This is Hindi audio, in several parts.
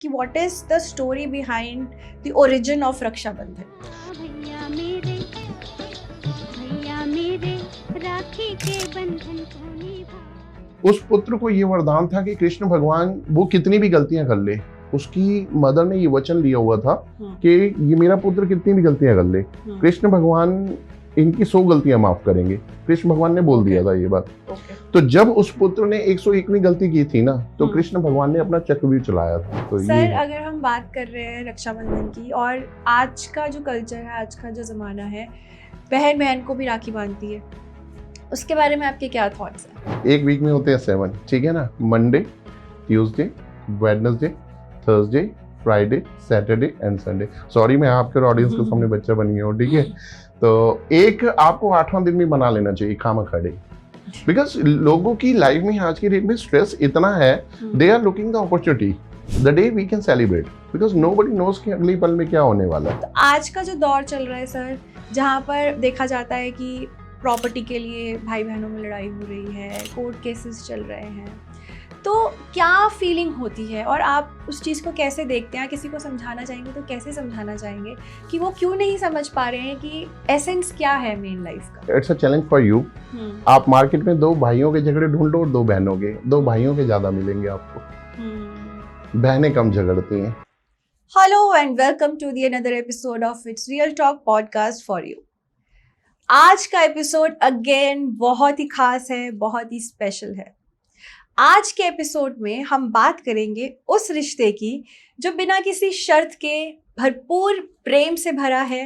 कि what is the story behind the origin of Raksha Bandhan. भैया मेरे राखी के बंधन को निभा। उस पुत्र को ये वरदान था कि कृष्ण भगवान वो कितनी भी गलतियां कर ले, उसकी मदर ने ये वचन लिया हुआ था कि ये मेरा पुत्र कितनी भी गलतियां कर ले, कृष्ण भगवान इनकी 100 गलतियां माफ करेंगे। कृष्ण भगवान ने बोल दिया था ये बात। तो जब उस पुत्र ने 101वीं गलती की थी ना, तो कृष्ण भगवान ने अपना चक्रव्यूह चलाया था। तो सर अगर हम बात कर रहे हैं रक्षाबंधन की, और आज का जो कल्चर है, आज का जो जमाना है, बहन बहन को भी राखी बांधती है, उसके बारे में आपके क्या थॉट्स हैं? एक वीक में होते हैं 7, ठीक है ना। Monday, Tuesday, Wednesday, Thursday, Friday, Saturday and Sunday. Sorry मैं आपके ऑडियंस के सामने बच्चा बन गया हूँ, ठीक है। तो एक आपको 8वां दिन भी बना लेना चाहिए खामखड़े, बिकॉज लोगों की लाइफ में आज की डेट में स्ट्रेस इतना है, they are looking the opportunity the day we can celebrate, because nobody knows कि अगले पल में क्या होने वाला है। तो आज का जो दौर चल रहा है सर, जहाँ पर देखा जाता है कि प्रॉपर्टी के लिए भाई बहनों में लड़ाई हो रही है, कोर्ट केसेस चल रहे हैं, तो क्या फीलिंग होती है और आप उस चीज़ को कैसे देखते हैं? किसी को समझाना चाहेंगे तो कैसे समझाना चाहेंगे कि वो क्यों नहीं समझ पा रहे हैं कि एसेंस क्या है मेन लाइफ का? It's a challenge for you. आप मार्केट में 2 भाइयों के झगड़े ढूंढ लो और 2 बहनों के, 2 भाइयों के ज्यादा मिलेंगे आपको। बहनें कम झगड़ती हैं। Hello and welcome to the another episode of it's real talk podcast for you. आज का एपिसोड अगेन बहुत ही खास है, बहुत ही स्पेशल है। आज के एपिसोड में हम बात करेंगे उस रिश्ते की जो बिना किसी शर्त के भरपूर प्रेम से भरा है,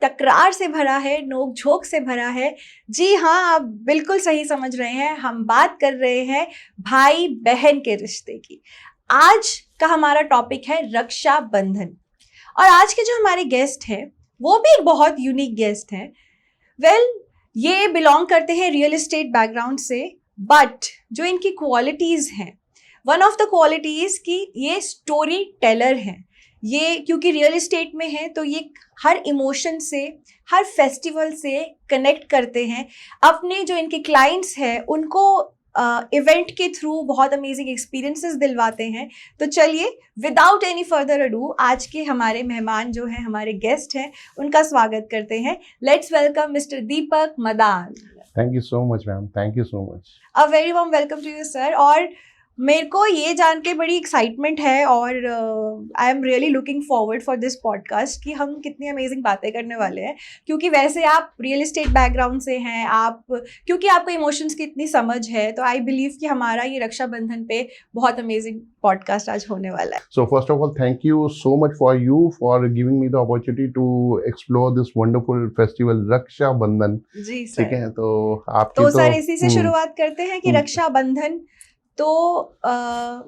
तकरार से भरा है, नोक झोंक से भरा है। जी हाँ, आप बिल्कुल सही समझ रहे हैं, हम बात कर रहे हैं भाई बहन के रिश्ते की। आज का हमारा टॉपिक है रक्षाबंधन, और आज के जो हमारे गेस्ट हैं वो भी एक बहुत यूनिक गेस्ट हैं। ये बिलोंग करते हैं रियल एस्टेट बैकग्राउंड से, बट जो इनकी क्वालिटीज़ हैं, वन ऑफ द क्वालिटीज़ कि ये स्टोरी टेलर हैं। ये क्योंकि रियल एस्टेट में है तो ये हर इमोशन से, हर फेस्टिवल से कनेक्ट करते हैं। अपने जो इनके क्लाइंट्स हैं उनको इवेंट के थ्रू बहुत अमेजिंग एक्सपीरियंसेस दिलवाते हैं। तो चलिए विदाउट एनी फर्दर अडू आज के हमारे मेहमान जो हैं, हमारे गेस्ट हैं, उनका स्वागत करते हैं। Let's welcome mister Deepak Madan. Thank you so much ma'am, thank you so much. A very warm welcome to you sir. और मेरे को ये जान के बड़ी एक्साइटमेंट है और I am really looking forward for this podcast कि हम कितनी अमेजिंग बातें करने वाले हैं, क्योंकि वैसे आप रियल एस्टेट बैकग्राउंड से हैं, आप क्योंकि आपको इमोशंस की इतनी समझ है, तो आई बिलीव कि हमारा ये रक्षाबंधन पे बहुत अमेजिंग पॉडकास्ट आज होने वाला है। So first of all thank you so much for you for giving me the opportunity to explore this wonderful festival Raksha Bandhan. जी सर। ठीक है, तो आपकी तो सर इसी से शुरुआत करते हैं कि रक्षाबंधन तो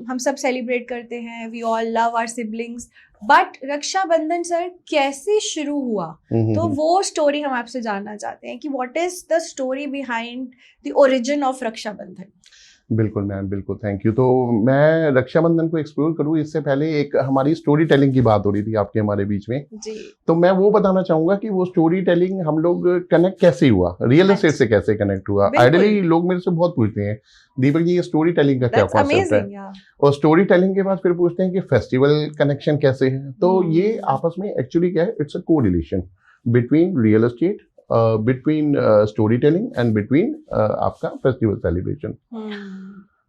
हम सब सेलिब्रेट करते हैं, we all love our siblings, but Raksha Bandhan sir कैसे शुरू हुआ? तो वो स्टोरी हम आपसे जानना चाहते हैं कि what is the story behind the origin of Raksha Bandhan. बिल्कुल मैम, बिल्कुल, थैंक यू। तो मैं रक्षाबंधन को एक्सप्लोर करूँ इससे पहले एक हमारी स्टोरी टेलिंग की बात हो रही थी आपके हमारे बीच में जी। तो मैं वो बताना चाहूंगा कि वो स्टोरी टेलिंग हम लोग कनेक्ट कैसे हुआ, रियल एस्टेट से कैसे कनेक्ट हुआ। आइडियली लोग मेरे से बहुत पूछते हैं दीपक जी ये स्टोरी टेलिंग का क्या कॉन्सेप्ट है, और स्टोरी टेलिंग के बाद फिर पूछते हैं कि फेस्टिवल कनेक्शन कैसे है। तो ये आपस में एक्चुअली क्या है, it's a correlation between real estate, between story telling and between आपका फेस्टिवल सेलिब्रेशन।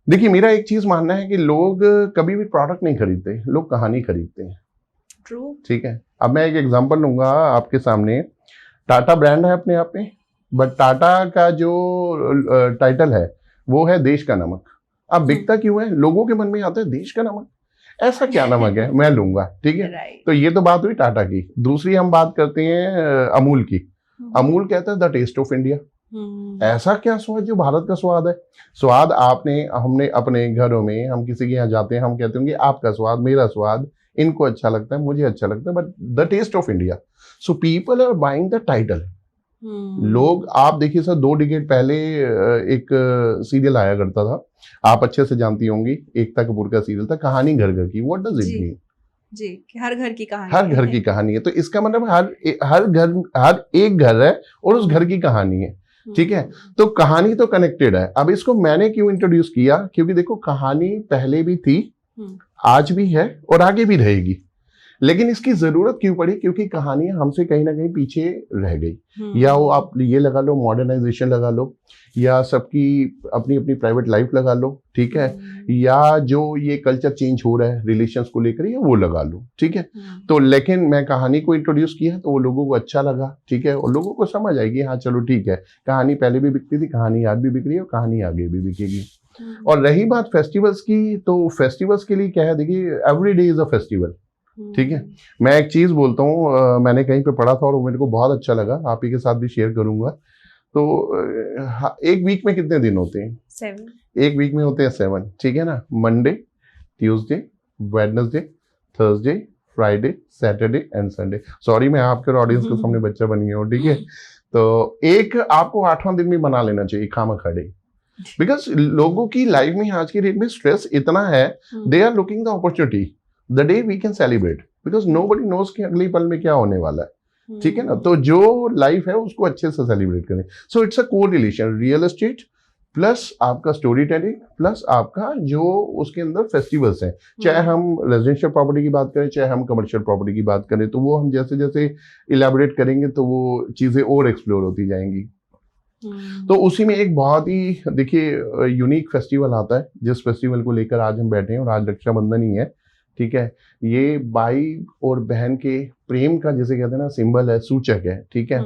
देखिए मेरा एक चीज मानना है कि लोग कभी भी प्रोडक्ट नहीं खरीदते, लोग कहानी खरीदते हैं। ट्रू। ठीक है, अब मैं एक एग्जांपल लूंगा आपके सामने। टाटा ब्रांड है अपने आप में, बट टाटा का जो टाइटल है वो है देश का नमक। अब बिकता क्यों है? लोगों के मन में आता है देश का नमक, ऐसा क्या नमक है मैं लूंगा। ठीक है, तो ये तो बात हुई टाटा की। दूसरी हम बात करते हैं अमूल की। अमूल कहता है द टेस्ट ऑफ इंडिया। ऐसा क्या स्वाद जो भारत का स्वाद है? स्वाद हमने अपने घरों में, हम किसी के यहाँ जाते हैं, हम कहते होंगे आपका स्वाद, मेरा स्वाद, इनको अच्छा लगता है, मुझे अच्छा लगता है, but the taste of India. So people are buying the title. लोग, आप देखिए सर 2 डिकेड पहले एक सीरियल आया करता था, आप अच्छे से जानती होंगी, एकता कपूर का सीरियल था कहानी घर घर की। What does it mean? जी, हर घर की कहानी, हर घर की कहानी है। तो इसका मतलब हर एक घर है और उस घर की कहानी है। ठीक है, तो कहानी तो कनेक्टेड है। अब इसको मैंने क्यों इंट्रोड्यूस किया? क्योंकि देखो कहानी पहले भी थी आज भी है और आगे भी रहेगी, लेकिन इसकी जरूरत क्यों पड़ी? क्योंकि कहानियां हमसे कहीं ना कहीं पीछे रह गई। या वो आप ये लगा लो, मॉडर्नाइजेशन लगा लो, या सबकी अपनी अपनी प्राइवेट लाइफ लगा लो, ठीक है, या जो ये कल्चर चेंज हो रहा है रिलेशंस को लेकर, या वो लगा लो, ठीक है। तो लेकिन मैं कहानी को इंट्रोड्यूस किया तो वो लोगों को अच्छा लगा, ठीक है, और लोगों को समझ आएगी हाँ चलो ठीक है, कहानी पहले भी बिकती थी, कहानी आज भी बिक रही है और कहानी आगे भी बिकेगी। और रही बात फेस्टिवल्स की, तो फेस्टिवल्स के लिए क्या है, देखिए every day is a festival, ठीक है। मैं एक चीज बोलता हूँ, मैंने कहीं पे पढ़ा था और मेरे को बहुत अच्छा लगा, आप ही के साथ भी शेयर करूंगा। तो एक वीक में कितने दिन होते हैं? 7। एक वीक में होते हैं 7, ठीक है ना। Monday, Tuesday, Wednesday, Thursday, Friday, Saturday and Sunday. Sorry मैं आपके ऑडियंस के सामने बच्चा बन गया हूँ, ठीक है। तो एक आपको 8वां दिन भी बना लेना चाहिए खामखड़े, बिकॉज लोगों की लाइफ में आज की डेट में स्ट्रेस इतना है, they are looking the opportunity the day we can celebrate, because nobody knows कि अगले पल में क्या होने वाला है, ठीक है ना। तो जो लाइफ है उसको अच्छे से सेलिब्रेट करें। सो इट्स अ को रिलेशन, रियल एस्टेट प्लस आपका स्टोरी टेलिंग प्लस आपका जो उसके अंदर फेस्टिवल्स हैं, चाहे हम रेजिडेंशियल प्रॉपर्टी की बात करें चाहे हम कमर्शियल प्रॉपर्टी की बात करें, तो वो हम जैसे जैसे इलेबोरेट करेंगे तो वो चीजें और एक्सप्लोर होती जाएंगी। तो उसी में एक बहुत ही देखिए यूनिक फेस्टिवल आता है, जिस फेस्टिवल को लेकर आज हम बैठे हैं, और आज रक्षाबंधन ही है, ठीक है। ये भाई और बहन के प्रेम का जिसे कहते हैं ना सिंबल है, सूचक है, ठीक है।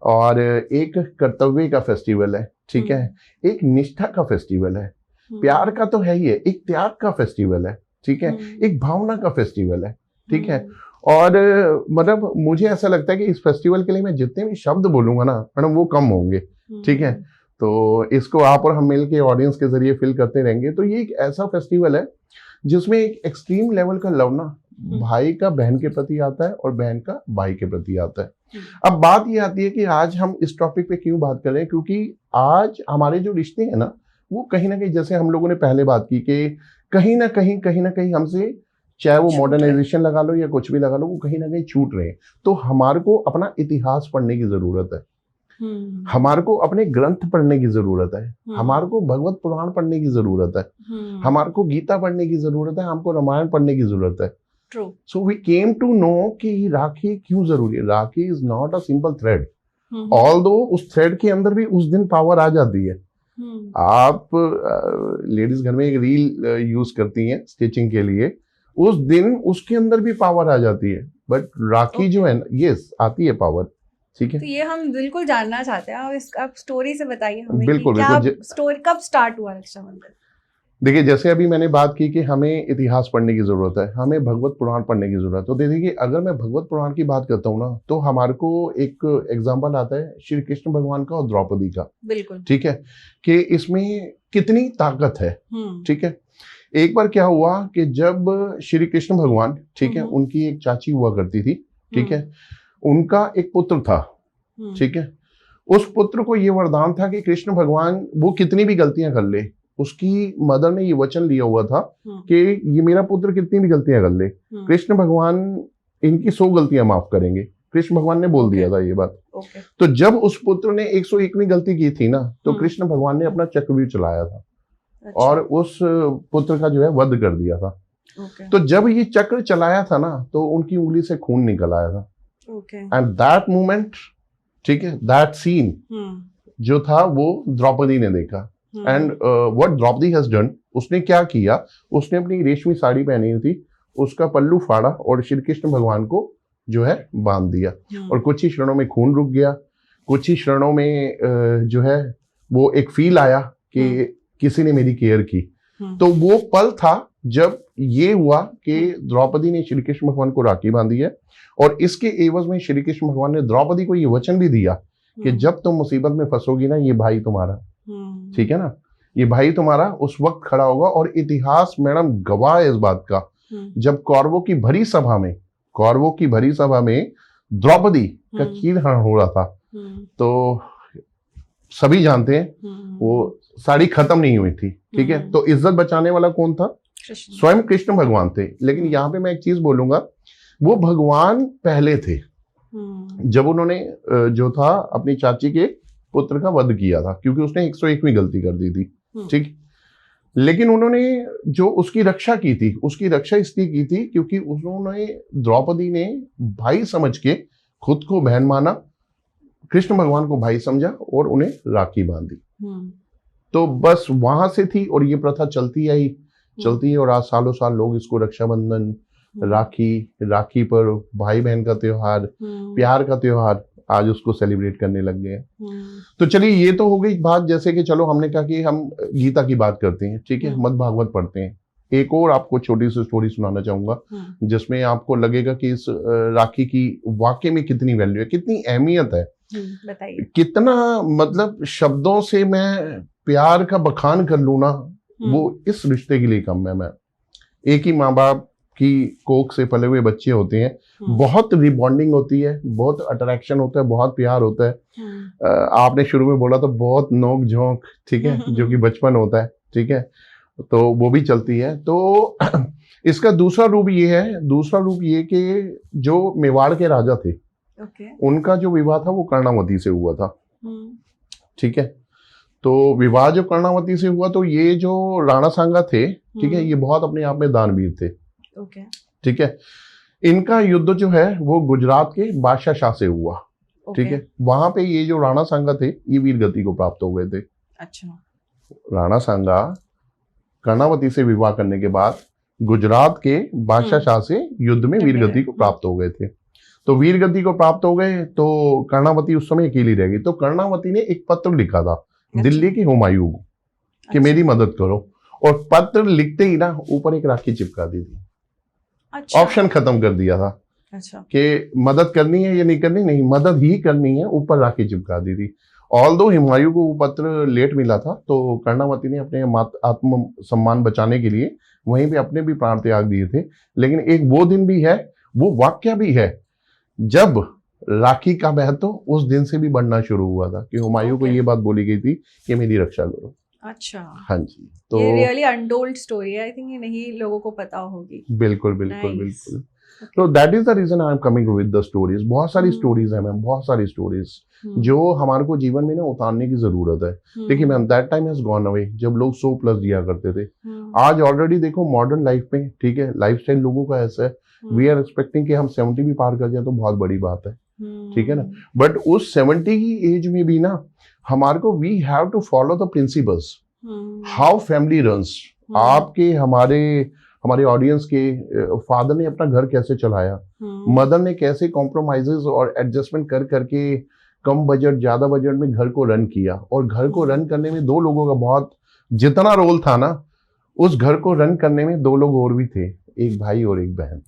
और एक कर्तव्य का फेस्टिवल है, ठीक है, एक निष्ठा का फेस्टिवल है, प्यार का तो है ही है, एक त्याग का फेस्टिवल है, ठीक है, एक भावना का फेस्टिवल है, ठीक है। और मतलब मुझे ऐसा लगता है कि इस फेस्टिवल के लिए मैं जितने भी शब्द बोलूंगा ना मैडम वो कम होंगे, ठीक है। तो इसको आप और हम मिल के ऑडियंस के जरिए फील करते रहेंगे। तो ये एक ऐसा फेस्टिवल है जिसमें एक एक्सट्रीम लेवल का लव ना भाई का बहन के प्रति आता है और बहन का भाई के प्रति आता है। अब बात ये आती है कि आज हम इस टॉपिक पे क्यों बात कर रहे हैं, क्योंकि आज हमारे जो रिश्ते हैं ना वो कहीं ना कहीं, जैसे हम लोगों ने पहले बात की कि कहीं ना कहीं हमसे, चाहे वो मॉडर्नाइजेशन लगा लो या कुछ भी लगा लो, वो कहीं ना कहीं छूट रहे हैं। तो हमारे को अपना इतिहास पढ़ने की जरूरत है, हमारे को अपने ग्रंथ पढ़ने की जरूरत है, हमारे को भगवत पुराण पढ़ने की जरूरत है, हमारे को गीता पढ़ने की जरूरत है, हमको रामायण पढ़ने की जरूरत है। So we came to know कि राखी क्यों जरूरी है। Rakhi is not a simple thread, although उस थ्रेड के अंदर भी उस दिन पावर आ जाती है। आप लेडीज घर में एक रील यूज करती हैं स्टिचिंग के लिए, उस दिन उसके अंदर भी पावर आ जाती है, बट राखी जो है यस आती है पावर, ठीक है। तो ये हम बिल्कुल जानना चाहते हैं, आप स्टोरी से बताइए हमें बिल्कुल, कि क्या बिल्कुल। स्टोरी कब स्टार्ट हुआ रक्षाबंधन? देखिए जैसे अभी मैंने बात की कि हमें इतिहास पढ़ने की जरूरत है, हमें भगवत पुराण पढ़ने की जरूरत है। तो देखिए अगर मैं भगवत पुराण की बात करता हूँ ना तो हमारे को एक एग्जाम्पल आता है श्री कृष्ण भगवान का और द्रौपदी का, बिल्कुल, ठीक है, कि इसमें कितनी ताकत है, ठीक है। एक बार क्या हुआ कि जब श्री कृष्ण भगवान, ठीक है, उनकी एक चाची हुआ करती थी, ठीक है, उनका एक पुत्र था, ठीक है। उस पुत्र को ये वरदान था कि कृष्ण भगवान वो कितनी भी गलतियां कर ले, उसकी मदर ने ये वचन लिया हुआ था कि ये मेरा पुत्र कितनी भी गलतियां कर ले, कृष्ण भगवान इनकी 100 गलतियां माफ करेंगे। कृष्ण भगवान ने बोल दिया था ये बात। तो जब उस पुत्र ने 101वीं गलती की थी ना, तो कृष्ण भगवान ने अपना चक्रव्यूह चलाया था और उस पुत्र का जो है वध कर दिया था। तो जब ये चक्र चलाया था ना तो उनकी उंगली से खून निकल आया था, एंड दैट मोमेंट, ठीक है, दैट सीन जो था वो द्रौपदी ने देखा। And what Draupadi has done, उसने क्या किया, उसने अपनी रेशमी साड़ी पहनी हुई थी, उसका पल्लू फाड़ा और श्री कृष्ण भगवान को जो है बांध दिया, और कुछ ही क्षणों में खून रुक गया, कुछ ही क्षणों में जो है वो एक फील आया कि किसी ने मेरी केयर की। तो वो पल था जब ये हुआ कि द्रौपदी ने श्री कृष्ण भगवान को राखी बांधी है, और इसके एवज में श्री कृष्ण भगवान ने द्रौपदी को ये वचन भी दिया कि जब तुम मुसीबत में फंसोगी ना, ये भाई तुम्हारा, ठीक है ना, ये भाई तुम्हारा उस वक्त खड़ा होगा। और इतिहास मैडम गवाह है इस बात का, जब कौरवों की भरी सभा में द्रौपदी का चीरहरण हो रहा था, तो सभी जानते हैं वो साड़ी खत्म नहीं हुई थी, ठीक है। तो इज्जत बचाने वाला कौन था? स्वयं कृष्ण भगवान थे। लेकिन यहाँ पे मैं एक चीज बोलूंगा, वो भगवान पहले थे जब उन्होंने जो था अपनी चाची के पुत्र का वध किया था, क्योंकि उसने 101वीं गलती कर दी थी, ठीक। लेकिन उन्होंने जो उसकी रक्षा की थी, उसकी रक्षा इसलिए की थी क्योंकि उन्होंने, द्रौपदी ने भाई समझ के खुद को बहन माना, कृष्ण भगवान को भाई समझा और उन्हें राखी बांधी। तो बस वहां से थी और ये प्रथा चलती आई, चलती है, और आज सालों साल लोग इसको रक्षाबंधन, राखी पर भाई बहन का त्योहार, प्यार का त्योहार, आज उसको सेलिब्रेट करने लग गए हैं। तो चलिए, ये तो हो गई बात, जैसे कि चलो हमने कहा कि हम गीता की बात करते हैं, ठीक है, मद् भागवत पढ़ते हैं। एक और आपको छोटी सी स्टोरी सुनाना चाहूंगा जिसमें आपको लगेगा कि इस राखी की वाकई में कितनी वैल्यू है, कितनी अहमियत है। बताइए। कितना, मतलब शब्दों से मैं प्यार का बखान कर लूं ना, वो इस रिश्ते के लिए कम है। मैं, एक ही माँ बाप की कोख से पले हुए बच्चे होते हैं, बहुत रिबॉन्डिंग होती है, बहुत अट्रैक्शन होता है, बहुत प्यार होता है। आपने शुरू में बोला तो बहुत नोक झोंक, ठीक है, जो कि बचपन होता है, ठीक है, तो वो भी चलती है। तो इसका दूसरा रूप ये कि जो मेवाड़ के राजा थे, उनका जो विवाह था वो कर्णावती से हुआ था, ठीक है। तो विवाह जो कर्णावती से हुआ, तो ये जो राणा सांगा थे, ठीक है, ये बहुत अपने आप में दानवीर थे, ठीक है। इनका युद्ध जो है वो गुजरात के बादशाह शाह से हुआ, ठीक है। वहां पे ये जो राणा सांगा थे, ये वीर गति को प्राप्त हो गए थे। अच्छा। राणा सांगा कर्णावती से विवाह करने के बाद गुजरात के बादशाह शाह से युद्ध में वीर गति को प्राप्त हो गए थे। तो वीर गति को प्राप्त हो गए तो कर्णावती उस समय अकेली रह गई। तो कर्णावती ने एक पत्र लिखा था दिल्ली के हुमायूं को कि मेरी मदद करो, और पत्र लिखते ही ना ऊपर एक राखी चिपका दी थी। अच्छा। ऑप्शन खत्म कर दिया था। अच्छा। कि मदद करनी है या नहीं करनी, नहीं, मदद ही करनी है, ऊपर राखी चिपका दी थी। ऑल्दो हुमायूं को वो पत्र लेट मिला था, तो कर्णावती ने अपने आत्म सम्मान बचाने के लिए वहीं पे अपने भी प्राण त्याग दिए थे। लेकिन एक वो दिन भी है, वो वाक्य भी है, जब राखी का महत्व उस दिन से भी बढ़ना शुरू हुआ था कि हुमायूं को ये बात बोली गई थी कि मेरी रक्षा करो। अच्छा। हाँ जी। तो ये रियली अनटोल्ड स्टोरी है, आई थिंक ये नहीं लोगों को पता होगी। बिल्कुल बिल्कुल बिल्कुल। तो that is the reason I am coming with the stories. बहुत सारी स्टोरीज है मैम, बहुत सारी स्टोरीज जो हमारे को जीवन में ना उतारने की जरूरत है। देखिए ma'am, that time has gone away जब लोग 100+ जिया करते थे। आज ऑलरेडी देखो मॉडर्न लाइफ में, ठीक है, लाइफस्टाइल लोगों का ऐसा है, वी आर एक्सपेक्टिंग कि हम 70 भी पार कर जाए तो बहुत बड़ी बात है, ठीक है ना। बट उस 70 की एज में भी ना हमारे को we have to follow the principles, how family runs. आपके हमारे ऑडियंस के फादर ने अपना घर कैसे चलाया, मदर ने कैसे कॉम्प्रोमाइजेस और एडजस्टमेंट कर करके कम बजट ज्यादा बजट में घर को रन किया। और घर को रन करने में 2 लोगों का बहुत जितना रोल था ना, उस घर को रन करने में 2 लोग और भी थे, एक भाई और एक बहन,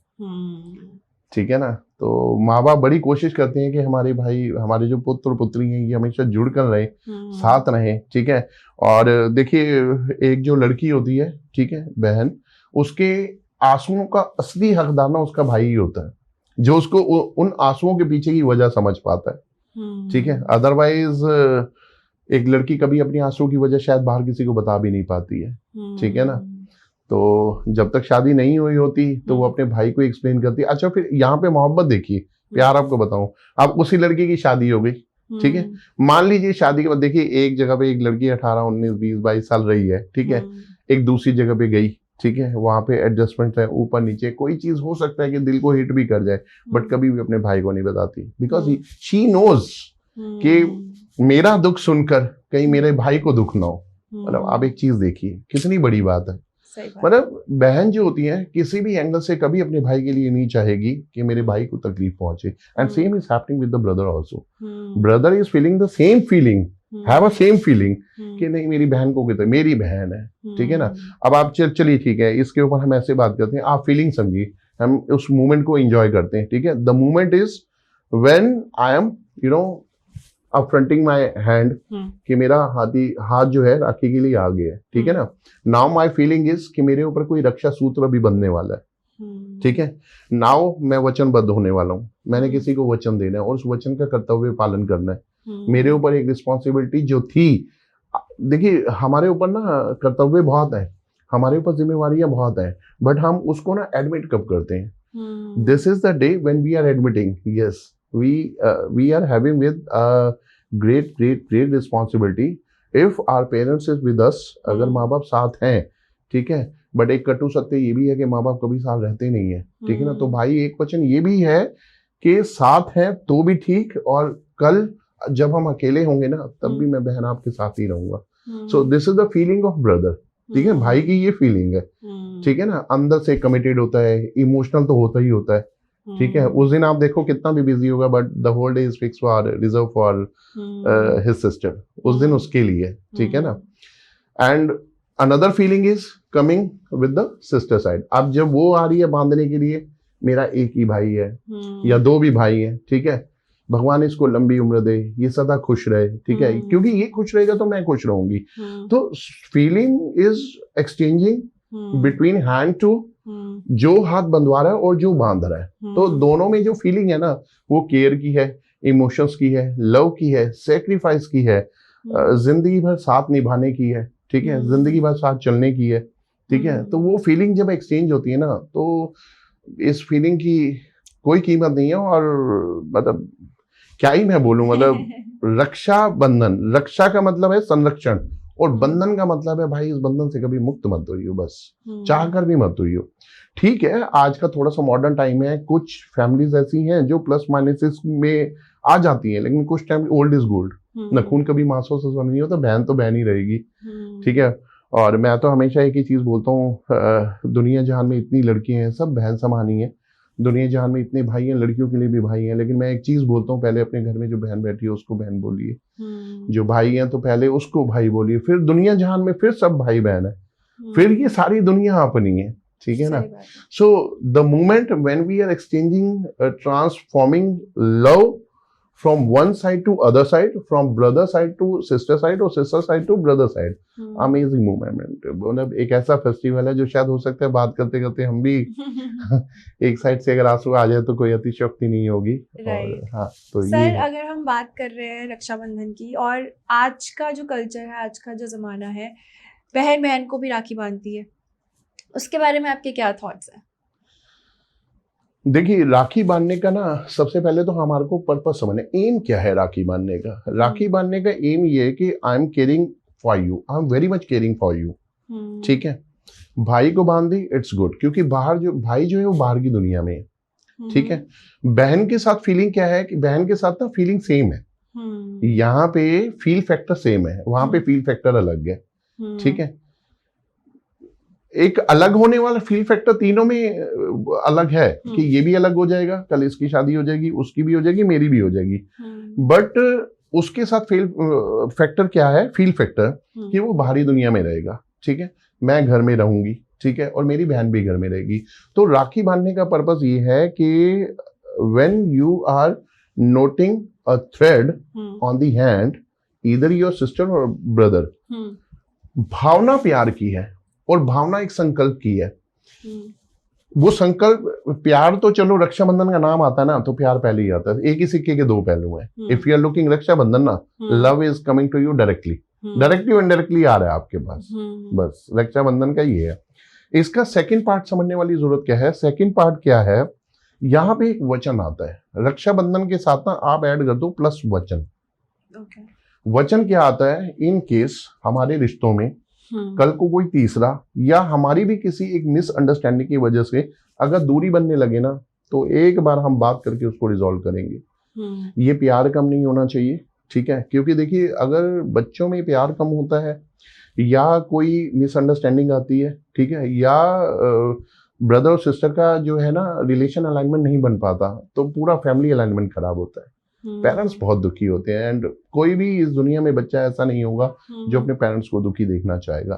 ठीक है ना। तो माँ बाप बड़ी कोशिश करते हैं कि हमारे भाई, हमारे जो पुत्र पुत्री हैं, ये हमेशा जुड़ कर रहे, साथ रहे, ठीक है। और देखिए, एक जो लड़की होती है, ठीक है, बहन, उसके आंसुओं का असली हकदार ना उसका भाई ही होता है, जो उसको उन आंसुओं के पीछे की वजह समझ पाता है, ठीक है। अदरवाइज एक लड़की कभी अपनी आंसुओं की वजह शायद बाहर किसी को बता भी नहीं पाती है, ठीक है ना। तो जब तक शादी नहीं हुई होती तो वो अपने भाई को एक्सप्लेन करती है। अच्छा, फिर यहाँ पे मोहब्बत देखिए, प्यार आपको बताऊं, अब उसी लड़की की शादी हो गई, ठीक है। मान लीजिए शादी के बाद देखिए एक जगह पे एक लड़की 18, 19, 20, 22 साल रही है, ठीक है, एक दूसरी जगह पे गई, ठीक है, वहां पे एडजस्टमेंट है, ऊपर नीचे कोई चीज हो सकता है कि दिल को हिट भी कर जाए, बट कभी भी अपने भाई को नहीं बताती, बिकॉज शी नोज कि मेरा दुख सुनकर कहीं मेरे भाई को दुख ना हो। मतलब आप एक चीज देखिए, कितनी बड़ी बात है। मतलब बहन जो होती है किसी भी एंगल से कभी अपने भाई के लिए नहीं चाहेगी कि मेरे भाई को तकलीफ पहुंचे। And same is happening with the brother also. Brother is feeling the same feeling, have a same feeling कि नहीं मेरी बहन को कितना, मेरी बहन है, ठीक है ना। अब आप चलिए ठीक है, इसके ऊपर हम ऐसे बात करते हैं, आप फीलिंग समझिए, हम उस मोमेंट को एंजॉय करते हैं, ठीक है। The moment is when I am upfronting my hand कि मेरा हाथ जो है राखी के लिए आ गया है, ठीक है ना। नाउ माय फीलिंग इज कि मेरे ऊपर कोई रक्षा सूत्र भी बंधने वाला है, ठीक है। नाउ मैं वचनबद्ध होने वाला हूँ, मैंने किसी को वचन देना है और उस वचन का कर्तव्य पालन करना है। मेरे ऊपर एक रिस्पॉन्सिबिलिटी जो थी, देखिए हमारे ऊपर ना कर्तव्य बहुत है, हमारे ऊपर जिम्मेवारियां बहुत है, बट हम उसको ना एडमिट कब करते हैं। This is the day when we are admitting, yes we are having with a great responsibility if our parents is with us, अगर माँ बाप साथ हैं, ठीक है, बट एक कटु सत्य ये भी है कि माँ बाप कभी साथ रहते नहीं है, ठीक है ना। तो भाई एक वचन ये भी है कि साथ हैं तो भी ठीक, और कल जब हम अकेले होंगे ना तब भी मैं बहन आपके साथ ही रहूंगा। सो this is the feeling of brother, ठीक है, भाई की ये फीलिंग है, ठीक है ना। अंदर से कमिटेड होता है, इमोशनल तो होता ही होता है, ठीक है। उस दिन आप देखो कितना भी बिजी होगा, but the whole day is fix for reserve for his sister, उस दिन उसके लिए, ठीक है ना। And another feeling is coming with the sister side. अब जब वो आ रही है बांधने के लिए, मेरा एक ही भाई है या दो भी भाई हैं, ठीक है, भगवान इसको लंबी उम्र दे, ये सदा खुश रहे, ठीक है, क्योंकि ये खुश रहेगा तो मैं खुश रहूंगी। तो feeling is exchanging between hand to, जो हाथ बंधवा रहा है और जो बांध रहा है। तो दोनों में जो फीलिंग है ना, वो केयर की है, इमोशंस की है, लव की है, सेक्रीफाइस की है, जिंदगी भर साथ निभाने की है, ठीक है, जिंदगी भर साथ चलने की है, ठीक है। तो वो फीलिंग जब एक्सचेंज होती है ना, तो इस फीलिंग की कोई कीमत नहीं है। और मतलब क्या ही मैं बोलूं, मतलब रक्षा बंधन, रक्षा का मतलब है संरक्षण, और बंधन का मतलब है भाई इस बंधन से कभी मुक्त मत होइयो, बस चाह कर भी मत होइयो। ठीक है, आज का थोड़ा सा मॉडर्न टाइम है, कुछ फैमिलीज ऐसी हैं जो प्लस माइनस में आ जाती हैं, लेकिन कुछ टाइम ओल्ड इज गोल्ड, न खून कभी मांसों से नहीं होता, बहन तो बहन ही रहेगी, ठीक है। और मैं तो हमेशा एक ही चीज बोलता हूँ, दुनिया जहान में इतनी लड़कियां हैं, सब बहन समानी है, दुनिया जहान में इतने भाई हैं, लड़कियों के लिए भी भाई हैं, लेकिन मैं एक चीज बोलता हूँ, पहले अपने घर में जो बहन बैठी है उसको बहन बोलिए, जो भाई हैं तो पहले उसको भाई बोलिए, फिर दुनिया जहान में फिर सब भाई बहन है, फिर ये सारी दुनिया अपनी है, ठीक है ना। So the moment when we are exchanging, transforming love from one side to other side, from brother side to sister side, और sister side to brother side, amazing moment। मतलब एक ऐसा फेस्टिवल है जो शायद हो सकता है बात करते करते हम भी एक साइड से अगर आंसू आ जाए तो कोई अतिशयोक्ति नहीं होगी। और हाँ, तो सर अगर हम बात कर रहे हैं रक्षाबंधन की, और आज का जो कल्चर है, आज का जो जमाना है, बहन बहन को भी राखी बांधती है, उसके बारे में आपके क्या थॉट्स हैं? देखिए, राखी बांधने का ना सबसे पहले तो हमारे को पर्पस समझना, एम क्या है राखी बांधने का। राखी बांधने का एम ये है कि I am caring for you, I am very much caring for you, ठीक है। भाई को बांध दी, इट्स गुड, क्योंकि बाहर जो भाई जो है वो बाहर की दुनिया में है, ठीक है। बहन के साथ फीलिंग क्या है कि बहन के साथ ना फीलिंग सेम है, यहाँ पे फील फैक्टर सेम है, वहां पे फील फैक्टर अलग है, ठीक है। एक अलग होने वाला फील फैक्टर तीनों में अलग है कि ये भी अलग हो जाएगा, कल इसकी शादी हो जाएगी, उसकी भी हो जाएगी, मेरी भी हो जाएगी, बट उसके साथ फील फैक्टर क्या है, फील फैक्टर कि वो बाहरी दुनिया में रहेगा, ठीक है, मैं घर में रहूंगी, ठीक है, और मेरी बहन भी घर में रहेगी। तो राखी बांधने का पर्पस ये है कि when you are noting a thread on the hand, either your sister और ब्रदर, भावना प्यार की है, और भावना एक संकल्प की है। वो संकल्प, प्यार तो चलो रक्षाबंधन का नाम आता है ना, तो प्यार पहले ही आता है, एक ही सिक्के के दो पहलू हैं। If you are looking Rakshabandhan ना, love is coming to you directly, directly और इनडायरेक्टली आ रहा है आपके पास, बस रक्षाबंधन का ये है। इसका सेकंड पार्ट समझने वाली जरूरत क्या है। सेकंड पार्ट क्या है, यहाँ पे एक वचन आता है, रक्षाबंधन के साथ ना आप ऐड कर दो प्लस वचन। वचन क्या आता है, इन केस हमारे रिश्तों में कल को कोई तीसरा या हमारी भी किसी एक मिसअंडरस्टैंडिंग की वजह से अगर दूरी बनने लगे ना, तो एक बार हम बात करके उसको रिजॉल्व करेंगे। ये प्यार कम नहीं होना चाहिए, ठीक है, क्योंकि देखिए अगर बच्चों में प्यार कम होता है या कोई मिसअंडरस्टैंडिंग आती है, ठीक है, या ब्रदर और सिस्टर का जो है ना रिलेशन अलाइनमेंट नहीं बन पाता, तो पूरा फैमिली अलाइनमेंट खराब होता है, पेरेंट्स बहुत दुखी होते हैं। एंड कोई भी इस दुनिया में बच्चा ऐसा नहीं होगा जो अपने पेरेंट्स को दुखी देखना चाहेगा।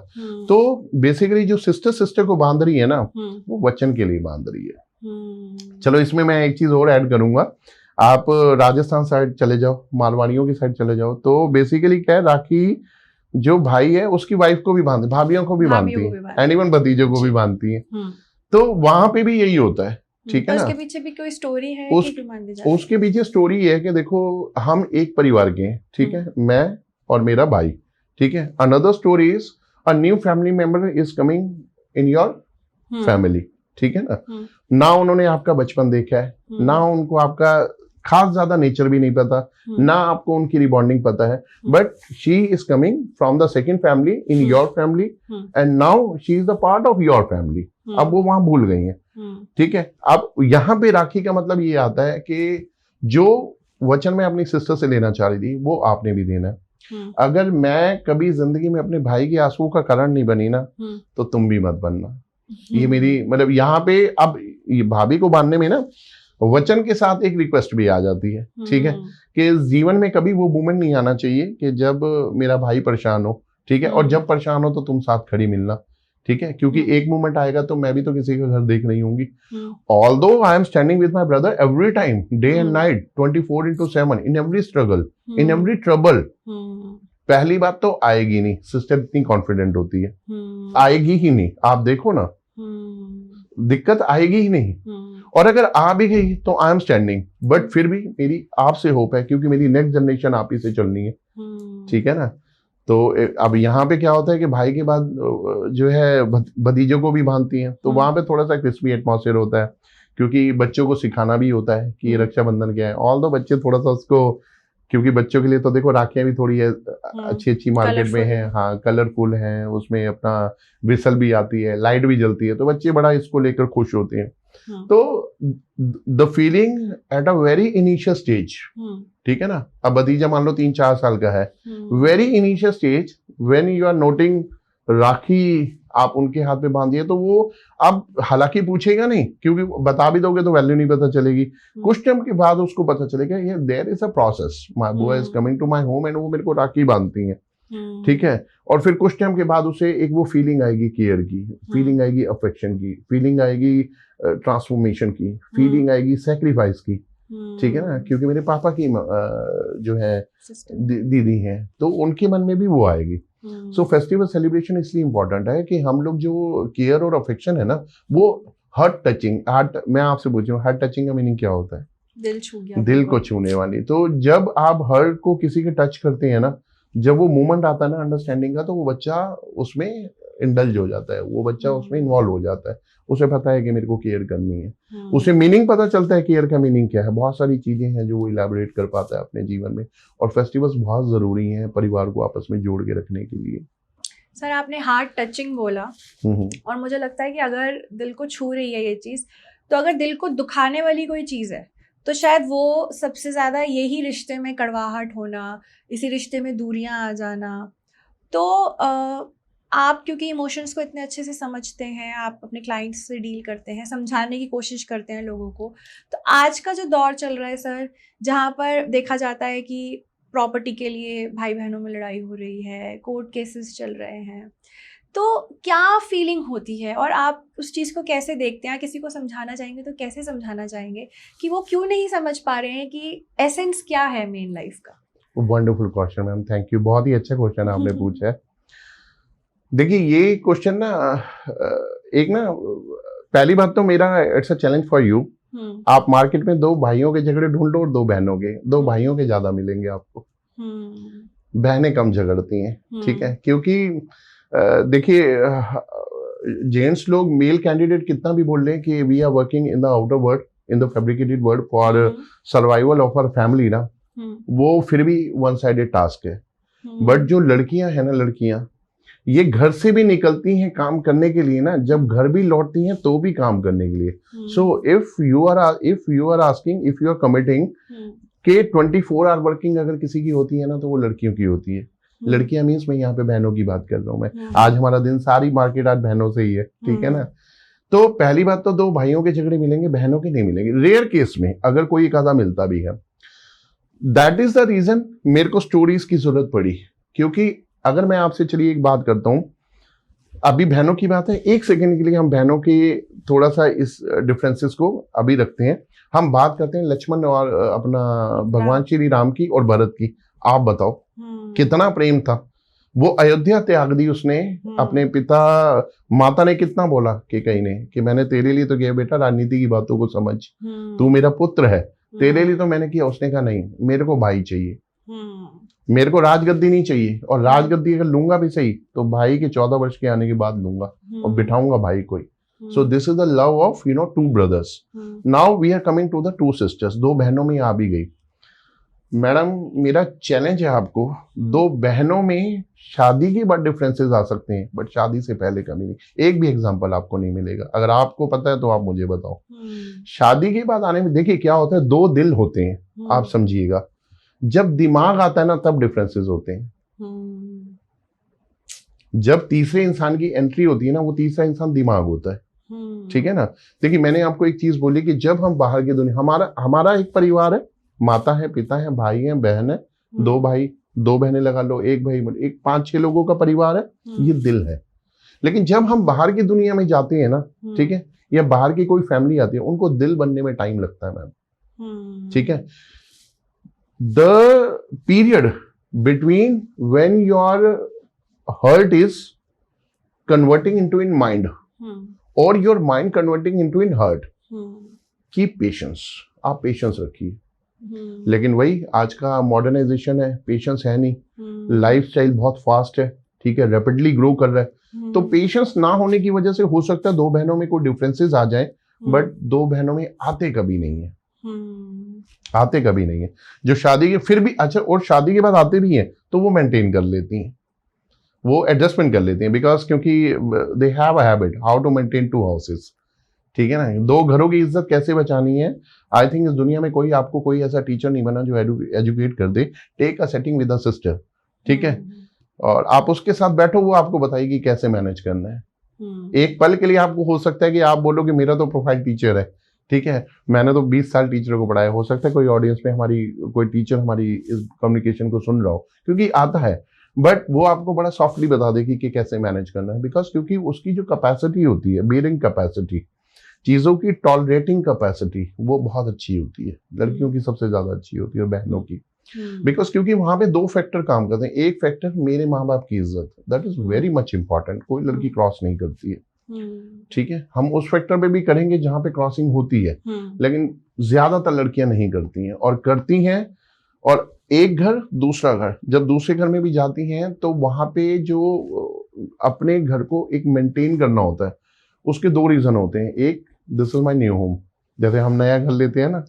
तो बेसिकली जो सिस्टर को बांध रही है ना, वो वचन के लिए बांध रही है। चलो इसमें मैं एक चीज और ऐड करूंगा, आप राजस्थान साइड चले जाओ, मारवाड़ियों की साइड चले जाओ, तो बेसिकली क्या है, राखी जो भाई है उसकी वाइफ को भी बांधती, भाभियों को भी बांधती है, एंड इवन भतीजों को भी बांधती है। तो वहां पे भी यही होता है, ठीक है ना। उसके पीछे भी कोई स्टोरी है उसके पीछे स्टोरी है कि देखो हम एक परिवार के हैं, ठीक है, मैं और मेरा भाई, ठीक है। Another story is a new family member is coming in your family, ठीक है ना। ना उन्होंने आपका बचपन देखा है, ना उनको आपका खास ज्यादा नेचर भी नहीं पता, ना आपको उनकी रिबॉन्डिंग पता है, but she is coming from the second family in your family and now she is the part of your family. अब वो वहां भूल गई है, ठीक है। अब यहाँ पे राखी का मतलब ये आता है कि जो वचन मैं अपनी सिस्टर से लेना चाह रही थी वो आपने भी देना है। अगर मैं कभी जिंदगी में अपने भाई के आंसुओं का कारण नहीं बनी ना, तो तुम भी मत बनना। ये मेरी मतलब यहाँ पे अब ये भाभी को बांधने में ना वचन के साथ एक रिक्वेस्ट भी आ जाती है, ठीक है, कि जीवन में कभी वो मोमेंट नहीं आना चाहिए कि जब मेरा भाई परेशान हो, ठीक है, और जब परेशान हो तो तुम साथ खड़ी मिलना, ठीक है, क्योंकि एक मोमेंट आएगा तो मैं भी तो किसी का घर देख रही होंगी। Although I am standing with my brother every time, day and night, 24/7, in every struggle, in every trouble. पहली बात तो आएगी नहीं, सिस्टर इतनी कॉन्फिडेंट होती है, आएगी ही नहीं, आप देखो ना, दिक्कत आएगी ही नहीं। और अगर आ भी गई तो आई एम स्टैंडिंग, बट फिर भी मेरी आपसे होप है, क्योंकि मेरी नेक्स्ट जनरेशन आप ही से चलनी है, ठीक है ना। तो अब यहाँ पे क्या होता है कि भाई के बाद जो है भतीजों को भी बांधती हैं, तो वहां पे थोड़ा सा क्रिस्पी एटमॉस्फेयर होता है, क्योंकि बच्चों को सिखाना भी होता है कि रक्षाबंधन क्या है। ऑल दो बच्चे थोड़ा सा उसको, क्योंकि बच्चों के लिए तो देखो राखियां भी थोड़ी अच्छी मार्केट में है, हाँ कलरफुल है, उसमें अपना विसल भी आती है, लाइट भी जलती है, तो बच्चे बड़ा इसको लेकर खुश होते हैं। तो the feeling at a very initial stage, ठीक है ना, अब भतीजा मान लो 3-4 साल का है, very initial stage when you are noting Rakhi आप उनके हाथ पे बांधिए, तो वो अब हालांकि पूछेगा नहीं, क्योंकि बता भी दोगे तो वैल्यू नहीं पता चलेगी। कुछ टाइम के बाद उसको पता चलेगा ये there is a process, my बुआ is coming to my home and वो मेरे को राखी बांधती हैं, ठीक है। और फिर कुछ टाइम के बाद उसे एक वो फीलिंग आएगी केयर की, फीलिंग आएगी अफेक्शन की, फीलिंग आएगी ट्रांसफॉर्मेशन की, फीलिंग आएगी सेक्रीफाइस की, ठीक है ना, क्योंकि मेरे पापा की जो है दीदी है, तो उनके मन में भी वो आएगी। सो फेस्टिवल सेलिब्रेशन इसलिए इम्पोर्टेंट है कि हम लोग जो केयर और अफेक्शन है ना, वो हार्ट टचिंग, मैं आपसे पूछ रहा हूँ हार्ट टचिंग का मीनिंग क्या होता है? दिल छू गया, दिल को छूने वाली। तो जब आप हार्ट को किसी के टच करते हैं ना, जब वो मोमेंट आता है ना अंडरस्टैंडिंग का, तो वो बच्चा उसमें इंडल्ज हो जाता है, वो बच्चा उसमें इन्वॉल्व हो जाता है, उसे पता है कि मेरे को केयर करनी है, उसे मीनिंग पता चलता है केयर का मीनिंग क्या है। बहुत सारी चीजें हैं जो वो इलैबोरेट कर पाता है अपने जीवन में, और फेस्टिवल्स बहुत जरूरी हैं परिवार को आपस में जोड़ के रखने के लिए। सर आपने हार्ट टचिंग बोला, और मुझे लगता है कि अगर दिल को छू रही है ये चीज़, तो अगर दिल को दुखाने वाली कोई चीज़ है तो शायद वो सबसे ज़्यादा यही रिश्ते में कड़वाहट होना, इसी रिश्ते में दूरियां आ जाना। तो आप क्योंकि इमोशंस को इतने अच्छे से समझते हैं, आप अपने क्लाइंट्स से डील करते हैं, समझाने की कोशिश करते हैं लोगों को, तो आज का जो दौर चल रहा है सर, जहाँ पर देखा जाता है कि प्रॉपर्टी के लिए भाई बहनों में लड़ाई हो रही है, कोर्ट केसेस चल रहे हैं, तो क्या फीलिंग होती है और आप उस चीज़ को कैसे देखते हैं? किसी को समझाना चाहेंगे तो कैसे समझाना चाहेंगे कि वो क्यों नहीं समझ पा रहे हैं कि एसेंस क्या है मेन लाइफ का? Wonderful question ma'am, thank you, बहुत ही अच्छा क्वेश्चन आपने पूछा है। देखिए ये क्वेश्चन ना एक ना, पहली बात तो मेरा it's a challenge for you. आप मार्केट में 2 भाइयों के झगड़े ढूंढो और 2 बहनों के, 2 भाइयों के ज्यादा मिलेंगे आपको, बहनें कम झगड़ती हैं, ठीक है, क्योंकि देखिए जेंट्स लोग मेल कैंडिडेट कितना भी बोल रहे हैं कि we are working in the outer world, in the fabricated world for survival of our family ना, वो फिर भी वन साइडेड टास्क है। बट जो लड़कियां हैं ना, लड़कियां ये घर से भी निकलती हैं काम करने के लिए ना, जब घर भी लौटती हैं तो भी काम करने के लिए। So if you are asking, if you are committing के 24 आवर वर्किंग अगर किसी की होती है ना, तो वो लड़कियों की होती है। लड़कियां मीन्स मैं यहाँ पे बहनों की बात कर रहा हूँ मैं, आज हमारा दिन सारी मार्केट आज बहनों से ही है, ठीक है ना। तो पहली बात तो 2 भाइयों के झगड़े मिलेंगे, बहनों के नहीं मिलेंगे, रेयर केस में अगर कोई एक आधा मिलता भी है। दैट इज द रीजन मेरे को स्टोरीज की जरूरत पड़ी, क्योंकि अगर मैं आपसे चलिए एक बात करता हूं, अभी बहनों की बात है, 1 सेकंड के लिए हम बहनों के थोड़ा सा इस डिफरेंसेस को अभी रखते हैं, हम बात करते हैं लक्ष्मण और अपना भगवान श्री राम की और भरत की। आप बताओ कितना प्रेम था, वो अयोध्या त्याग दी उसने, अपने पिता माता ने कितना बोला कि कहीं ने कि मैंने तेरे लिए तो किया बेटा, राजनीति की बातों को समझ, तू मेरा पुत्र है, तेरे लिए तो मैंने किया। उसने कहा नहीं, मेरे को भाई चाहिए, मेरे को राजगद्दी नहीं चाहिए, और राजगद्दी अगर लूंगा भी सही तो भाई के 14 वर्ष के आने के बाद लूंगा और बिठाऊंगा भाई कोई। So this is the love of two brothers. Now we are coming to the two sisters. दो बहनों में आ भी गई. मैडम मेरा चैलेंज है आपको, दो बहनों में शादी के बाद डिफरेंसेस आ सकते हैं, बट शादी से पहले कभी नहीं. एक भी एग्जांपल आपको नहीं मिलेगा. अगर आपको पता है तो आप मुझे बताओ. शादी के बाद आने में देखिए क्या होता है, दो दिल होते हैं, आप समझिएगा. जब दिमाग आता है ना तब डिफरेंसेस होते हैं. जब तीसरे इंसान की एंट्री होती है ना, वो तीसरा इंसान दिमाग होता है. ठीक है ना. देखिए मैंने आपको एक चीज बोली कि जब हम बाहर की दुनिया, हमारा एक परिवार है, माता है, पिता है, भाई है, बहन है, दो भाई दो बहनें लगा लो, एक भाई, एक 5-6 लोगों का परिवार है. ये दिल है. लेकिन जब हम बाहर की दुनिया में जाते हैं ना, ठीक है, या बाहर की कोई फैमिली आती है, उनको दिल बनने में टाइम लगता है मैम. ठीक है. The period between when your heart is converting into in mind और your mind converting into in heart, keep patience. आप पेशेंस रखिए. लेकिन वही आज का मॉडर्नाइजेशन है, पेशेंस है नहीं. लाइफस्टाइल बहुत फास्ट है, ठीक है, रैपिडली ग्रो कर रहा है. तो पेशेंस ना होने की वजह से हो सकता है दो बहनों में कोई डिफरेंसेस आ जाए, बट दो बहनों में आते कभी नहीं है. आते कभी नहीं है. जो शादी के फिर भी अच्छा, और शादी के बाद आते भी हैं तो वो मेंटेन कर लेती हैं, वो एडजस्टमेंट कर लेती हैं, बिकॉज क्योंकि they have a habit how to maintain 2 houses. ठीक है ना. 2 घरों की इज्जत कैसे बचानी है. आई थिंक इस दुनिया में आपको कोई ऐसा टीचर नहीं बना जो एजुकेट कर दे. Take a setting with a sister. ठीक है. और आप उसके साथ बैठो, वो आपको बताएगी कैसे मैनेज करना है. एक पल के लिए आपको हो सकता है कि आप बोलो कि मेरा तो प्रोफाइल टीचर है, ठीक है, मैंने तो 20 साल टीचर को पढ़ाया. हो सकता है कोई ऑडियंस में हमारी कोई टीचर हमारी इस कम्युनिकेशन को सुन रहा हो, क्योंकि आता है, बट वो आपको बड़ा सॉफ्टली बता देगी कि कैसे मैनेज करना है. बिकॉज क्योंकि उसकी जो कैपेसिटी होती है, बियरिंग कैपेसिटी, चीजों की टॉलरेटिंग कैपेसिटी, वो बहुत अच्छी होती है. लड़कियों की सबसे ज्यादा अच्छी होती है और बहनों की. बिकॉज क्योंकि वहां पे 2 फैक्टर काम करते हैं. एक फैक्टर मेरे माँ बाप की इज्जत, that is very much important. कोई लड़की क्रॉस नहीं करती है. ठीक है. हम उस फैक्टर पे भी करेंगे जहां पे क्रॉसिंग होती है, लेकिन ज्यादातर लड़कियां नहीं करती हैं. और करती हैं, और एक घर दूसरा घर, जब दूसरे घर में भी जाती हैं तो वहां पे जो अपने घर को एक मेंटेन करना होता है, उसके 2 रीजन होते हैं. एक, this is my new home. जैसे हम नया घर लेते हैं ना,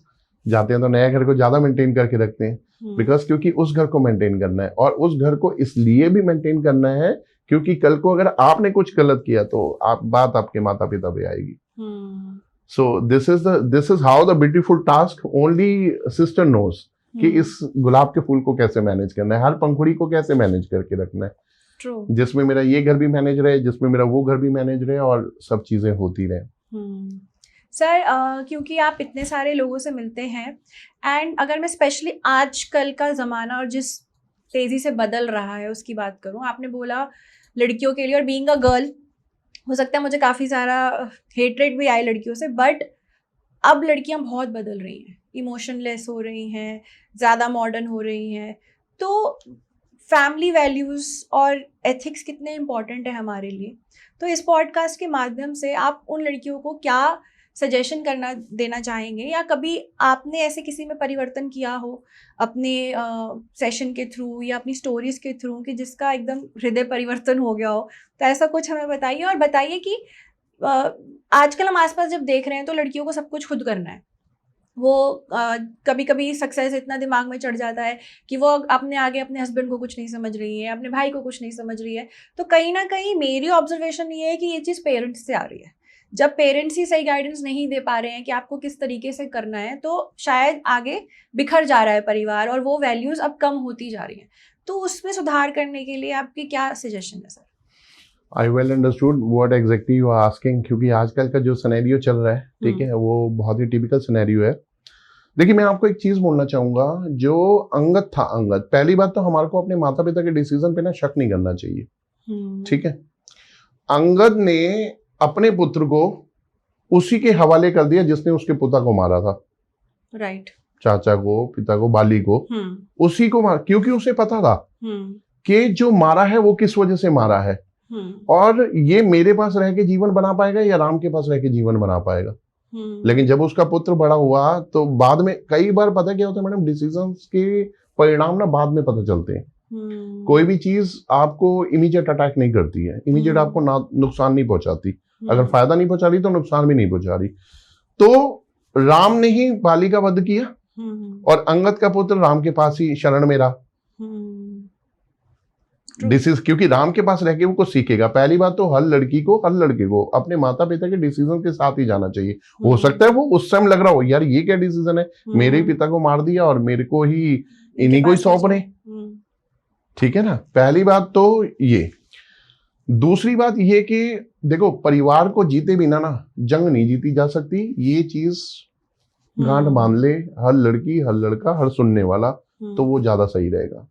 जाते हैं तो नया घर को ज्यादा मेंटेन करके रखते हैं, बिकॉज क्योंकि उस घर को मेंटेन करना है. और उस घर को इसलिए भी मेंटेन करना है क्योंकि कल को अगर आपने कुछ गलत किया तो बात आपके माता पिता पे आएगी. So this is how the beautiful task only sister knows कि इस गुलाब के फूल को कैसे मैनेज करना है, हर पंखुड़ी को कैसे मैनेज करके रखना है. True. जिसमें मेरा ये घर भी मैनेज रहे, जिसमें मेरा वो घर भी मैनेज रहे, और सब चीजें होती रहे. सर, क्योंकि आप इतने सारे लोगों से मिलते हैं, एंड अगर मैं स्पेशली आजकल का ज़माना और जिस तेज़ी से बदल रहा है उसकी बात करूं, आपने बोला लड़कियों के लिए, और बीइंग अ गर्ल हो सकता है मुझे काफ़ी सारा हेटरेट भी आए लड़कियों से, बट अब लड़कियां बहुत बदल रही हैं, इमोशनलेस हो रही हैं, ज़्यादा मॉडर्न हो रही हैं. तो फैमिली वैल्यूज़ और एथिक्स कितने इम्पॉर्टेंट है हमारे लिए. तो इस पॉडकास्ट के माध्यम से आप उन लड़कियों को क्या सजेशन देना चाहेंगे, या कभी आपने ऐसे किसी में परिवर्तन किया हो अपने सेशन के थ्रू या अपनी स्टोरीज के थ्रू कि जिसका एकदम हृदय परिवर्तन हो गया हो, तो ऐसा कुछ हमें बताइए. और बताइए कि आजकल हम आसपास जब देख रहे हैं तो लड़कियों को सब कुछ खुद करना है. वो कभी कभी सक्सेस इतना दिमाग में चढ़ जाता है कि वो अपने आगे अपने हस्बैंड को कुछ नहीं समझ रही है, अपने भाई को कुछ नहीं समझ रही है. तो कहीं ना कहीं मेरी ऑब्जर्वेशन ये है कि ये चीज़ पेरेंट्स से आ रही है. जब पेरेंट्स ही सही गाइडेंस नहीं दे पा रहे हैं कि आपको किस तरीके से करना है, तो शायद आगे बिखर जा रहा है परिवार, और वो वैल्यूज़ अब कम होती जा रही हैं. तो उसमें सुधार करने के लिए आपकी क्या सजेशन है sir? I well understood what exactly you are asking, क्योंकि आजकल का जो सिनेरियो चल रहा है, ठीक है, वो बहुत ही टिपिकल सिनेरियो है. देखिए मैं आपको एक चीज बोलना चाहूंगा, जो अंगद था, अंगद, पहली बात तो हमारे को अपने माता पिता के डिसीजन पे ना शक नहीं करना चाहिए. ठीक है. अंगद ने अपने पुत्र को उसी के हवाले कर दिया जिसने उसके पिता को मारा था. राइट. चाचा को, पिता को, बाली को, उसी को मारा, क्योंकि उसे पता था कि जो मारा है वो किस वजह से मारा है, और ये मेरे पास रह के जीवन बना पाएगा या राम के पास रह के जीवन बना पाएगा. लेकिन जब उसका पुत्र बड़ा हुआ तो बाद में कई बार पता क्या होता है मैडम, डिसीजंस के परिणाम ना बाद में पता चलते हैं. कोई भी चीज आपको इमीडिएट अटैक नहीं करती है, इमीडिएट आपको नुकसान नहीं पहुंचाती, अगर फायदा नहीं पहुंचा रही तो नुकसान भी नहीं पहुंचा रही। तो राम ने ही बाली का वध किया और अंगद का पुत्र राम के पास ही शरण में रहा। डिसीज, क्योंकि राम के पास रह के वो कुछ सीखेगा। पहली बात तो हर लड़की को, हर लड़के को अपने माता पिता के डिसीजन के साथ ही जाना चाहिए। हो सकता है वो उस समय लग रहा हो यार ये क्या डिसीजन है, मेरे ही पिता को मार दिया और मेरे को ही इन्हीं को ही सौंप रहे, ठीक है ना। पहली बात तो ये। दूसरी बात ये कि देखो परिवार को जीते बिना ना जंग नहीं जीती जा सकती। ये चीज गांठ बांध ले हर लड़की, हर लड़का, हर सुनने वाला, तो वो ज्यादा सही रहेगा।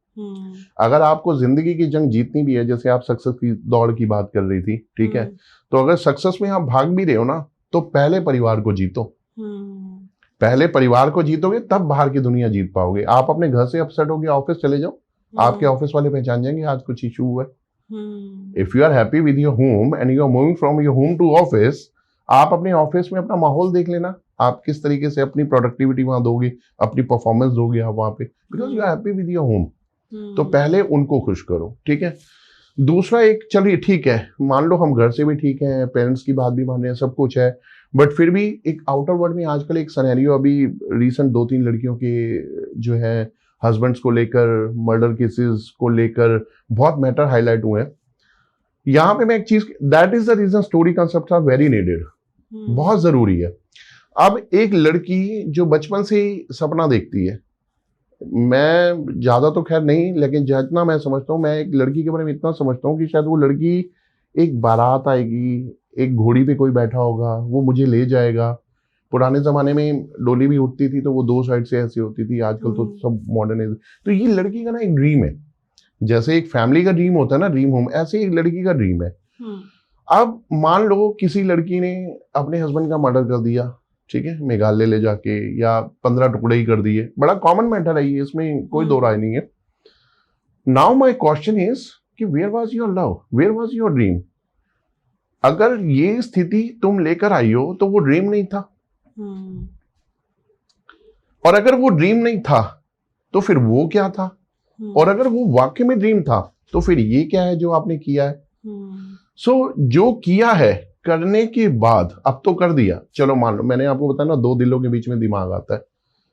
अगर आपको जिंदगी की जंग जीतनी भी है, जैसे आप सक्सेस की दौड़ की बात कर रही थी, ठीक है, तो अगर सक्सेस में आप भाग भी रहे हो ना तो पहले परिवार को जीतो। पहले परिवार को जीतोगे तब बाहर की दुनिया जीत पाओगे। आप अपने घर से अपसेट होगे ऑफिस चले जाओ, आपके ऑफिस वाले पहचान जाएंगे आज कुछ इशू हुआ है। If you are happy with your home and you are moving from your home to office, आप अपने ऑफिस में अपना माहौल देख लेना, आप किस तरीके से अपनी प्रोडक्टिविटी वहां दोगे, अपनी परफॉर्मेंस दोगे आप वहां पे, because you are happy with your home. तो पहले उनको खुश करो, ठीक है। दूसरा एक, चलिए ठीक है, मान लो हम घर से भी ठीक है, पेरेंट्स की बात भी मान रहे हैं, सब कुछ है, बट फिर भी एक आउटर वर्ल्ड में आजकल एक सिनेरियो अभी रिसेंट 2-3 लड़कियों के जो है हस्बैंड्स को लेकर, मर्डर केसेस को लेकर बहुत मैटर हाईलाइट हुए हैं। यहाँ पे मैं एक चीज, that is the reason story concept are very needed, बहुत जरूरी है। अब एक लड़की जो बचपन से ही सपना देखती है, मैं ज्यादा तो खैर नहीं, लेकिन जितना मैं समझता हूँ, मैं एक लड़की के बारे में इतना समझता हूँ कि शायद वो लड़की एक बारात आएगी, एक घोड़ी पे कोई बैठा होगा, वो मुझे ले जाएगा। पुराने जमाने में डोली भी उठती थी तो वो 2 साइड से ऐसी होती थी, आजकल तो सब मॉडर्न। तो ये लड़की का ना एक ड्रीम है, जैसे एक फैमिली का ड्रीम होता है ना ड्रीम होम, ऐसे ही एक लड़की का ड्रीम है। अब मान लो किसी लड़की ने अपने हस्बैंड का मर्डर कर दिया, ठीक है, मेघालय ले जाके, या 15 टुकड़े ही कर दिए, बड़ा कॉमन मैटर है ये, इसमें कोई दो राय नहीं है। नाउ माय क्वेश्चन इज कि where was your love, where was your dream. अगर ये स्थिति तुम लेकर आई हो तो वो ड्रीम नहीं था, और अगर वो ड्रीम नहीं था तो फिर वो क्या था, और अगर वो वाकई में ड्रीम था तो फिर ये क्या है जो आपने किया है। सो जो किया है करने के बाद, अब तो कर दिया, चलो मान लो, मैंने आपको बताया ना 2 दिलों के बीच में दिमाग आता है,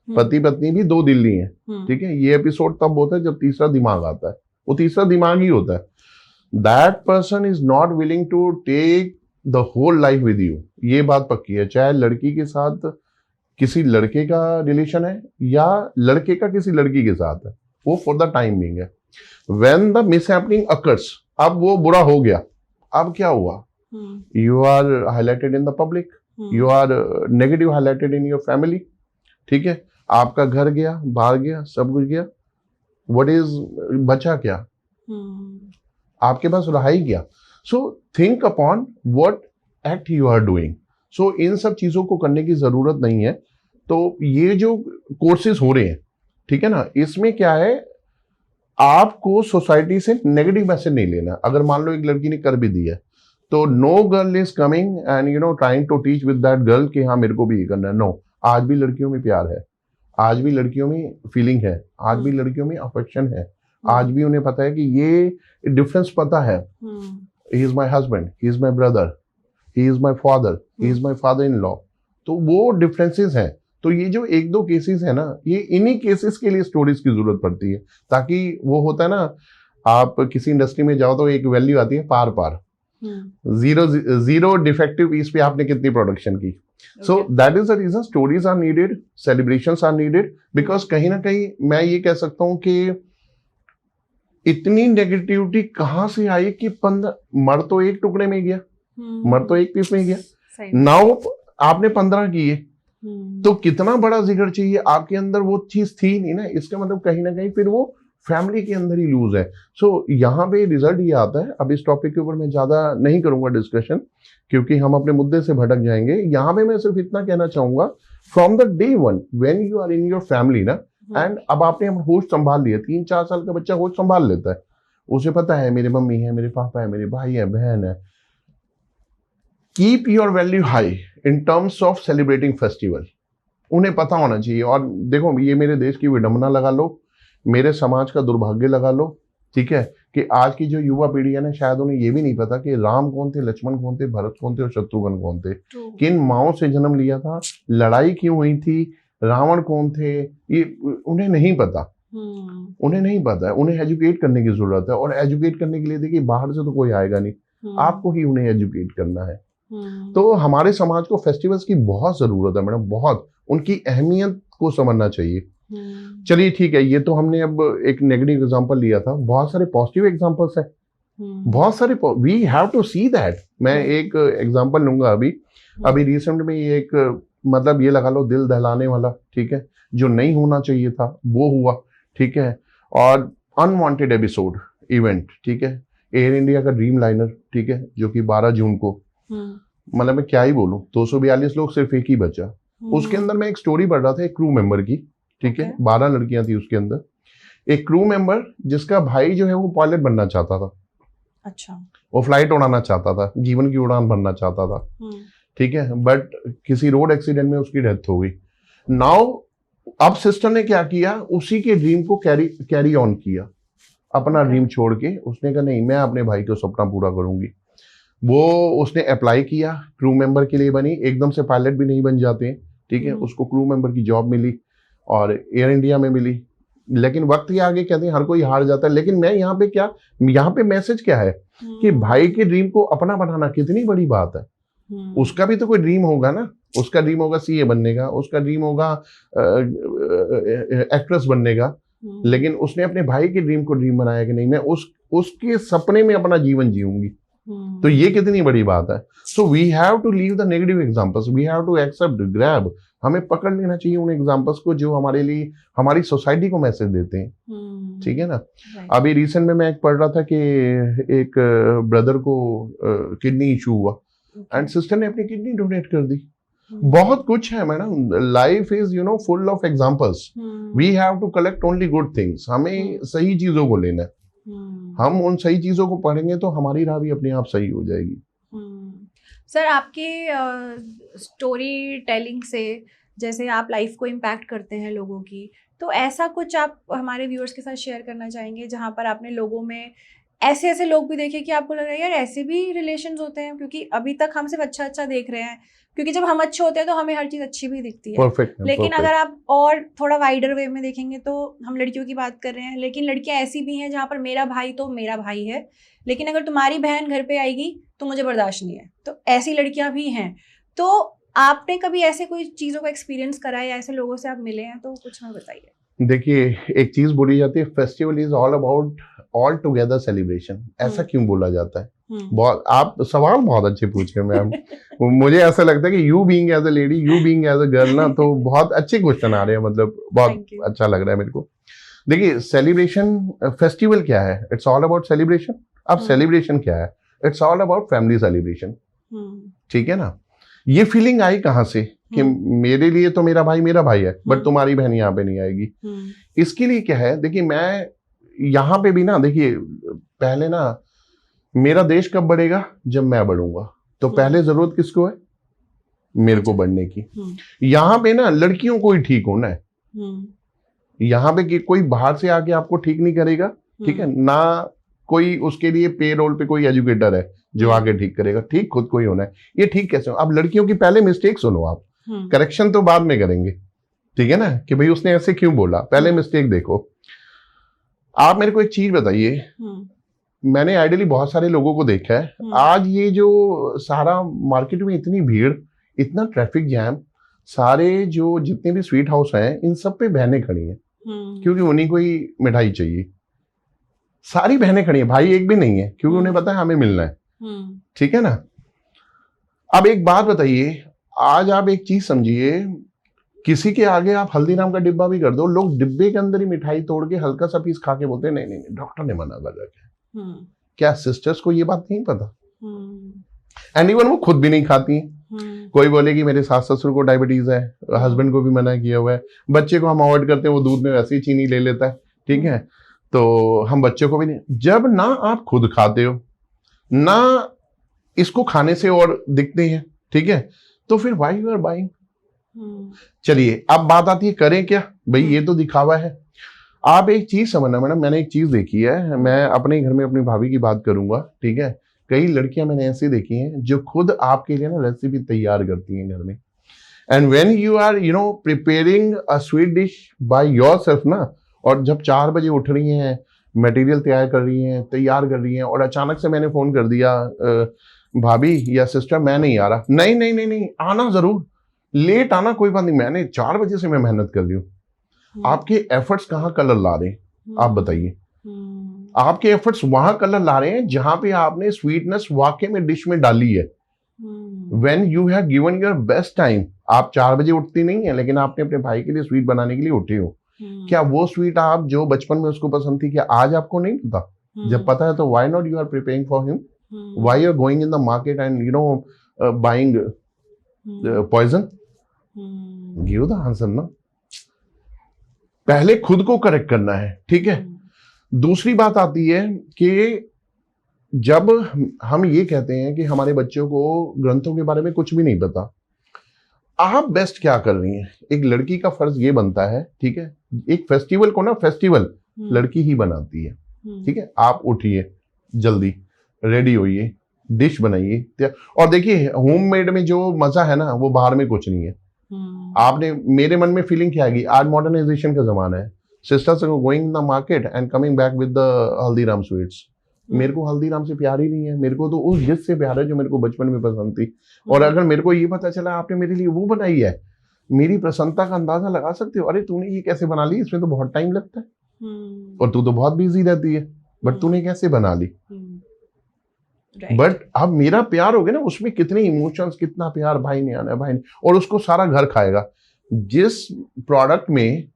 पति पत्नी भी 2 दिल नहीं है, ठीक है। ये एपिसोड तब होता है जब तीसरा दिमाग आता है, वो तीसरा दिमाग ही होता है। That person is not willing to take the whole life with you, ये बात पक्की है। चाहे लड़की के साथ किसी लड़के का रिलेशन है या लड़के का किसी लड़की के साथ है, वो फॉर द टाइम बिंग है। व्हेन द मिसहैपनिंग अकर्स, अब वो बुरा हो गया, अब क्या हुआ, you are highlighted in the public, you are negative highlighted in your family, ठीक है। आपका घर गया, बाहर गया, सब कुछ गया, what is बचा क्या, आपके पास रहा ही क्या। so think upon what act you are doing। so इन सब चीजों को करने की जरूरत नहीं है। तो ये जो कोर्सेज हो रहे हैं, ठीक है ना, इसमें क्या है, आपको सोसाइटी से नेगेटिव मैसेज नहीं लेना। अगर मान लो एक लड़की ने कर भी दिया है तो no girl is coming and you know trying to teach with that girl कि हाँ मेरे को भी ये करना है। नो, आज भी लड़कियों में प्यार है, आज भी लड़कियों में फीलिंग है, आज भी लड़कियों में अफेक्शन है, आज भी उन्हें पता है कि ये डिफरेंस पता है। He is my husband, he is my brother, he is my father, he is my father in law. तो वो डिफरेंसेस हैं। तो ये जो 1-2 केसेस है ना, ये इन्हीं केसेस के लिए स्टोरीज की जरूरत पड़ती है, ताकि वो होता है ना, आप किसी इंडस्ट्री में जाओ तो एक वैल्यू आती है पार पार, जीरो डिफेक्टिव पीस पे आपने कितनी प्रोडक्शन की। So that is the reason stories are needed, celebrations are needed, because कहीं ना कहीं मैं ये कह सकता हूं कि इतनी नेगेटिविटी कहां से आई कि मर तो एक टुकड़े में गया, मर तो एक पीस में गया, नाउ आपने 15 किए, तो कितना बड़ा जिगर चाहिए आपके अंदर, वो चीज थी नहीं ना। इसका मतलब कहीं ना कहीं फिर वो फैमिली के अंदर ही लूज है। सो यहाँ पे रिजल्ट ये आता है। अब इस टॉपिक के ऊपर मैं ज्यादा नहीं करूंगा डिस्कशन, क्योंकि हम अपने मुद्दे से भटक जाएंगे। यहाँ पे मैं सिर्फ इतना कहना चाहूंगा, from the day 1 when you are in your family ना, एंड अब आपने होश संभाल लिया, 3-4 साल का बच्चा होश संभाल लेता है, उसे पता है मेरी मम्मी है, मेरे पापा है, मेरे भाई है, बहन है। Keep your value high in terms of celebrating festival, उन्हें पता होना चाहिए। और देखो, ये मेरे देश की विडंबना लगा लो, मेरे समाज का दुर्भाग्य लगा लो, ठीक है, कि आज की जो युवा पीढ़ी है ना, शायद उन्हें ये भी नहीं पता कि राम कौन थे, लक्ष्मण कौन थे, भरत कौन थे और शत्रुघ्न कौन थे, किन माओं से जन्म लिया था, लड़ाई क्यों हुई थी, रावण कौन थे, ये उन्हें नहीं पता। उन्हें नहीं पता है, उन्हें एजुकेट करने की जरूरत है। और एजुकेट करने के लिए देखिए बाहर से तो कोई आएगा नहीं, आपको ही उन्हें एजुकेट करना है। तो हमारे समाज को फेस्टिवल्स की बहुत जरूरत है मैडम, बहुत, उनकी अहमियत को समझना चाहिए। चलिए ठीक है, ये तो हमने अब एक नेगेटिव एग्जांपल लिया था, बहुत सारे पॉजिटिव एग्जांपल्स है, बहुत सारे, we have to see that. मैं एक एग्जांपल लूंगा अभी रिसेंट में, ये एक मतलब ये लगा लो दिल दहलाने वाला, ठीक है, जो नहीं होना चाहिए था वो हुआ, ठीक है, और अनवांटेड एपिसोड इवेंट, ठीक है, एयर इंडिया का ड्रीम लाइनर, ठीक है, जो कि 12 जून को, मतलब मैं क्या ही बोलूं, 242 लोग, सिर्फ एक ही बचा। उसके अंदर मैं एक स्टोरी पढ़ रहा था एक क्रू मेंबर की, ठीक है, 12 लड़कियां थी उसके अंदर। एक क्रू मेंबर जिसका भाई जो है वो पायलट बनना चाहता था, अच्छा, वो फ्लाइट उड़ाना चाहता था, जीवन की उड़ान भरना चाहता था, ठीक है, बट किसी रोड एक्सीडेंट में उसकी डेथ हो गई। नाउ अब सिस्टर ने क्या किया, उसी के ड्रीम को कैरी ऑन किया, अपना ड्रीम छोड़ के उसने कहा नहीं, मैं अपने भाई को सपना पूरा करूंगी। वो उसने अप्लाई किया, क्रू मेंबर के लिए बनी, एकदम से पायलट भी नहीं बन जाते, ठीक है, उसको क्रू मेंबर की जॉब मिली और एयर इंडिया में मिली। लेकिन वक्त के आगे कहते हैं हर कोई हार जाता है, लेकिन मैं यहाँ पे मैसेज क्या है कि भाई के ड्रीम को अपना बनाना कितनी बड़ी बात है। उसका भी तो कोई ड्रीम होगा ना, उसका ड्रीम होगा सीए बनने का, उसका ड्रीम होगा एक्ट्रेस बनने का, लेकिन उसने अपने भाई के ड्रीम को ड्रीम बनाया कि नहीं, मैं उसके सपने में अपना जीवन जीऊंगी। तो ये कितनी बड़ी बात है। So we have to leave the negative examples, we have to accept, grab, हमें पकड़ लेना चाहिए उन एग्जांपल्स को जो हमारे लिए, हमारी सोसाइटी को मैसेज देते हैं, ठीक है ना। अभी रिसेंट में मैं एक पढ़ रहा था कि एक ब्रदर को किडनी इशू हुआ एंड सिस्टर ने अपनी किडनी डोनेट कर दी। बहुत कुछ है madam, life is full of examples, we have to collect only good things, हमें सही चीजों को लेना है। हम उन सही चीजों को पढ़ेंगे तो हमारी राह भी अपने आप सही हो जाएगी। सर, आपके स्टोरी टेलिंग से जैसे आप लाइफ को इम्पैक्ट करते हैं लोगों की, तो ऐसा कुछ आप हमारे व्यूअर्स के साथ शेयर करना चाहेंगे जहाँ पर आपने लोगों में ऐसे ऐसे लोग भी देखे कि आपको लग रहा है यार ऐसे भी रिलेशंस होते हैं? क्योंकि अभी तक हम सिर्फ अच्छा अच्छा देख रहे हैं, क्योंकि जब हम अच्छे होते हैं तो हमें हर चीज़ अच्छी भी दिखती है। Perfect, लेकिन अगर आप और थोड़ा वाइडर वे में देखेंगे तो हम लड़कियों की बात कर रहे हैं, लेकिन लड़कियां ऐसी भी हैं जहाँ पर मेरा भाई तो मेरा भाई है, लेकिन अगर तुम्हारी बहन घर पे आएगी तो मुझे बर्दाश्त नहीं है। तो ऐसी लड़कियां भी हैं। तो आपने कभी ऐसे कोई चीज़ों का एक्सपीरियंस करा है या ऐसे लोगों से आप मिले हैं, तो कुछ हमें बताइए। देखिए, एक चीज बोली जाती है, festival is all about all together celebration. ऐसा क्यों बोला जाता है? बहुत, आप सवाल बहुत अच्छे पूछे मैम। मुझे ऐसा लगता है कि you being as a lady, you being as a girl ना, तो बहुत अच्छे क्वेश्चन आ रहे हैं, मतलब बहुत अच्छा लग रहा है मेरे को। देखिए, सेलिब्रेशन, फेस्टिवल क्या है? It's all about celebration. अब सेलिब्रेशन क्या है? It's all about family celebration, ठीक है ना। ये फीलिंग आई कहाँ से कि मेरे लिए तो मेरा भाई है, बट तुम्हारी बहन यहाँ पे नहीं आएगी। इसके लिए क्या है, देखिए मैं यहाँ पे भी ना, देखिए पहले ना, मेरा देश कब बढ़ेगा? जब मैं बढ़ूंगा। तो पहले जरूरत किसको है? मेरे को बढ़ने की। यहाँ पे ना लड़कियों को ही ठीक होना है। यहाँ पे कि कोई बाहर से आके आपको ठीक नहीं करेगा, ठीक है ना, कोई उसके लिए पे रोल पे कोई एजुकेटर है जो आगे ठीक करेगा, ठीक खुद को ही होना है। ये ठीक कैसे हो? अब लड़कियों की पहले मिस्टेक सुनो आप, करेक्शन तो बाद में करेंगे, ठीक है ना, कि भाई उसने ऐसे क्यों बोला, पहले मिस्टेक देखो। आप मेरे को एक चीज बताइए, मैंने आइडियली बहुत सारे लोगों को देखा है, आज ये जो सारा मार्केट में इतनी भीड़, इतना ट्रैफिक जैम, सारे जो जितने भी स्वीट हाउस हैं, इन सब पे बहनें खड़ी हैं, क्योंकि उन्हीं को ही मिठाई चाहिए। सारी बहनें खड़ी हैं, भाई एक भी नहीं है, क्योंकि उन्हें पता है हमें मिलना है, ठीक है ना। अब एक बात बताइए, आज आप एक चीज समझिए, किसी के आगे आप हल्दीराम का डिब्बा भी कर दो, लोग डिब्बे के अंदर ही मिठाई तोड़ के हल्का सा पीस खा के बोलते हैं नहीं, डॉक्टर ने मना कर रखा है। क्या सिस्टर्स को ये बात नहीं पता? एंड इवन वो खुद भी नहीं खाती। कोई बोलेगी मेरे सास ससुर को डायबिटीज है, हस्बैंड को भी मना किया हुआ है, बच्चे को हम अवॉइड करते हैं, वो दूध में वैसे ही चीनी ले लेता है, ठीक है, तो हम बच्चों को भी नहीं। जब ना आप खुद खाते हो ना इसको खाने से और दिखते हैं, ठीक है, तो फिर व्हाई यू आर बाइंग? चलिए अब बात आती है करें क्या? भाई ये तो दिखावा है। आप एक चीज समझना मैडम, मैंने एक चीज देखी है, मैं अपने घर में अपनी भाभी की बात करूंगा, ठीक है। कई लड़कियां मैंने ऐसी देखी हैं जो खुद आपके लिए ना रेसिपी तैयार करती हैं घर में। And when you are preparing a sweet dish by yourself ना, और जब 4 बजे उठ रही हैं, मटेरियल तैयार कर रही हैं और अचानक से मैंने फोन कर दिया, भाभी या सिस्टर मैं नहीं आ रहा, नहीं नहीं नहीं नहीं आना जरूर, लेट आना कोई बात नहीं, मैंने 4 बजे से मैं मेहनत कर रही हूँ। आपके एफर्ट्स कहाँ कलर ला रहे हैं आप बताइए। आपके एफर्ट्स वहां कलर ला रहे हैं जहां पे आपने स्वीटनेस वाकई में डिश में डाली है। When you have given your best time, आप 4 बजे उठती नहीं है लेकिन आपने अपने भाई के लिए स्वीट बनाने के लिए उठे हो। क्या वो स्वीट आप जो बचपन में उसको पसंद थी, क्या आज आपको नहीं पता? जब पता है तो why not you are preparing for him, why you are going in the market and buying poison? Give the answer ना। पहले खुद को करेक्ट करना है, ठीक है। दूसरी बात आती है कि जब हम ये कहते हैं कि हमारे बच्चों को ग्रंथों के बारे में कुछ भी नहीं पता, आप बेस्ट क्या कर रही हैं? एक लड़की का फर्ज ये बनता है, ठीक है, एक फेस्टिवल को ना फेस्टिवल लड़की ही बनाती है, ठीक है। आप उठिए जल्दी, रेडी होइए, डिश बनाइए, और देखिए होममेड में जो मजा है ना वो बाहर में कुछ नहीं है। आपने, मेरे मन में फीलिंग क्या आएगी, आज मॉडर्नाइजेशन का जमाना है, sisters going in the market and coming back with the Haldiram sweets. मेरे को हल्दीराम से प्यार ही नहीं है, मेरे को तो उस डिश से प्यार है जो मेरे को बचपन में पसंद थी। और अगर मेरे को ये पता चला आपने मेरे लिए वो बनाई है, मेरी प्रसन्नता का अंदाजा लगा सकते हो, अरे तूने ये कैसे बना ली, इसमें तो बहुत टाइम लगता है और तू तो बहुत बिजी रहती है, बट तूने कैसे बना ली। बट अब मेरा प्यार हो गया ना, उसमें कितने इमोशंस, कितना प्यार, भाई ने आना है, भाई ने, और उसको सारा घर खाएगा। जिस प्रोडक्ट में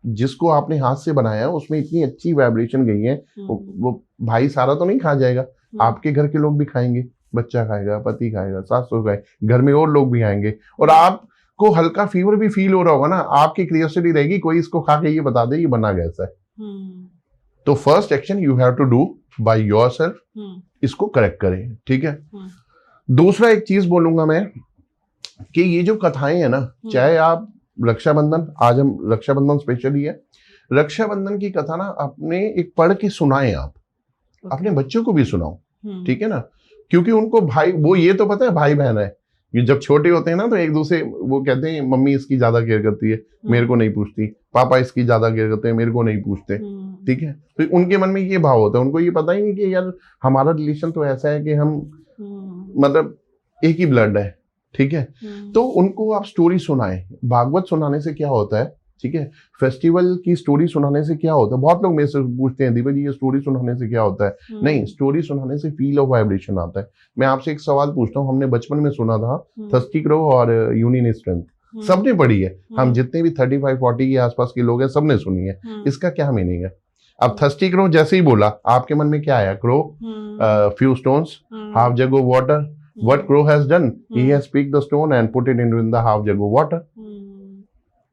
जिसको आपने हाथ से बनाया है उसमें इतनी अच्छी वाइब्रेशन गई है, वो भाई सारा तो नहीं खा जाएगा, आपके घर के लोग भी खाएंगे, बच्चा खाएगा, पति खाएगा, सासू खाएगा, घर में और लोग भी आएंगे, और आपको हल्का फीवर भी फील हो रहा होगा ना, आपकी क्यूरियोसिटी रहेगी कोई इसको खा के ये बता दे ये बना कैसा है। तो first action you have to do by yourself, इसको करेक्ट करें, ठीक है। दूसरा एक चीज बोलूंगा मैं कि ये जो कथाएं है ना, चाहे आप रक्षाबंधन, आज हम रक्षाबंधन स्पेशली है, रक्षाबंधन की कथा ना अपने एक पढ़ के सुनाएं आप, अपने बच्चों को भी सुनाओ, ठीक है ना, क्योंकि उनको भाई, वो ये तो पता है भाई बहन है, ये जब छोटे होते हैं ना तो एक दूसरे, वो कहते हैं मम्मी इसकी ज्यादा केयर करती है, मेरे को नहीं पूछती, पापा इसकी ज्यादा केयर करते हैं, मेरे को नहीं पूछते, ठीक है। तो उनके मन में ये भाव होता है, उनको ये पता ही नहीं कि यार हमारा रिलेशन तो ऐसा है कि हम मतलब एक ही ब्लड है, ठीक है। तो उनको आप स्टोरी सुनाएं। भागवत सुनाने से क्या होता है, ठीक है, फेस्टिवल की स्टोरी सुनाने से क्या होता है, बहुत लोग मेरे से पूछते हैं दीपक जी ये स्टोरी सुनाने से क्या होता है। नहीं, स्टोरी सुनाने से फील ऑफ वाइब्रेशन आता है। मैं आपसे एक सवाल पूछता हूँ, हमने बचपन में सुना था थर्स्टी क्रो और यूनियन स्ट्रेंथ, सबने पढ़ी है, हम जितने भी 35-40 के आसपास के लोग हैं सबने सुनी है, इसका क्या मीनिंग है? अब थर्स्टी क्रो जैसे ही बोला आपके मन में क्या आया? Crow, few stones, half jug of water, what crow has done, he has picked the stone and put it in the half jug of water,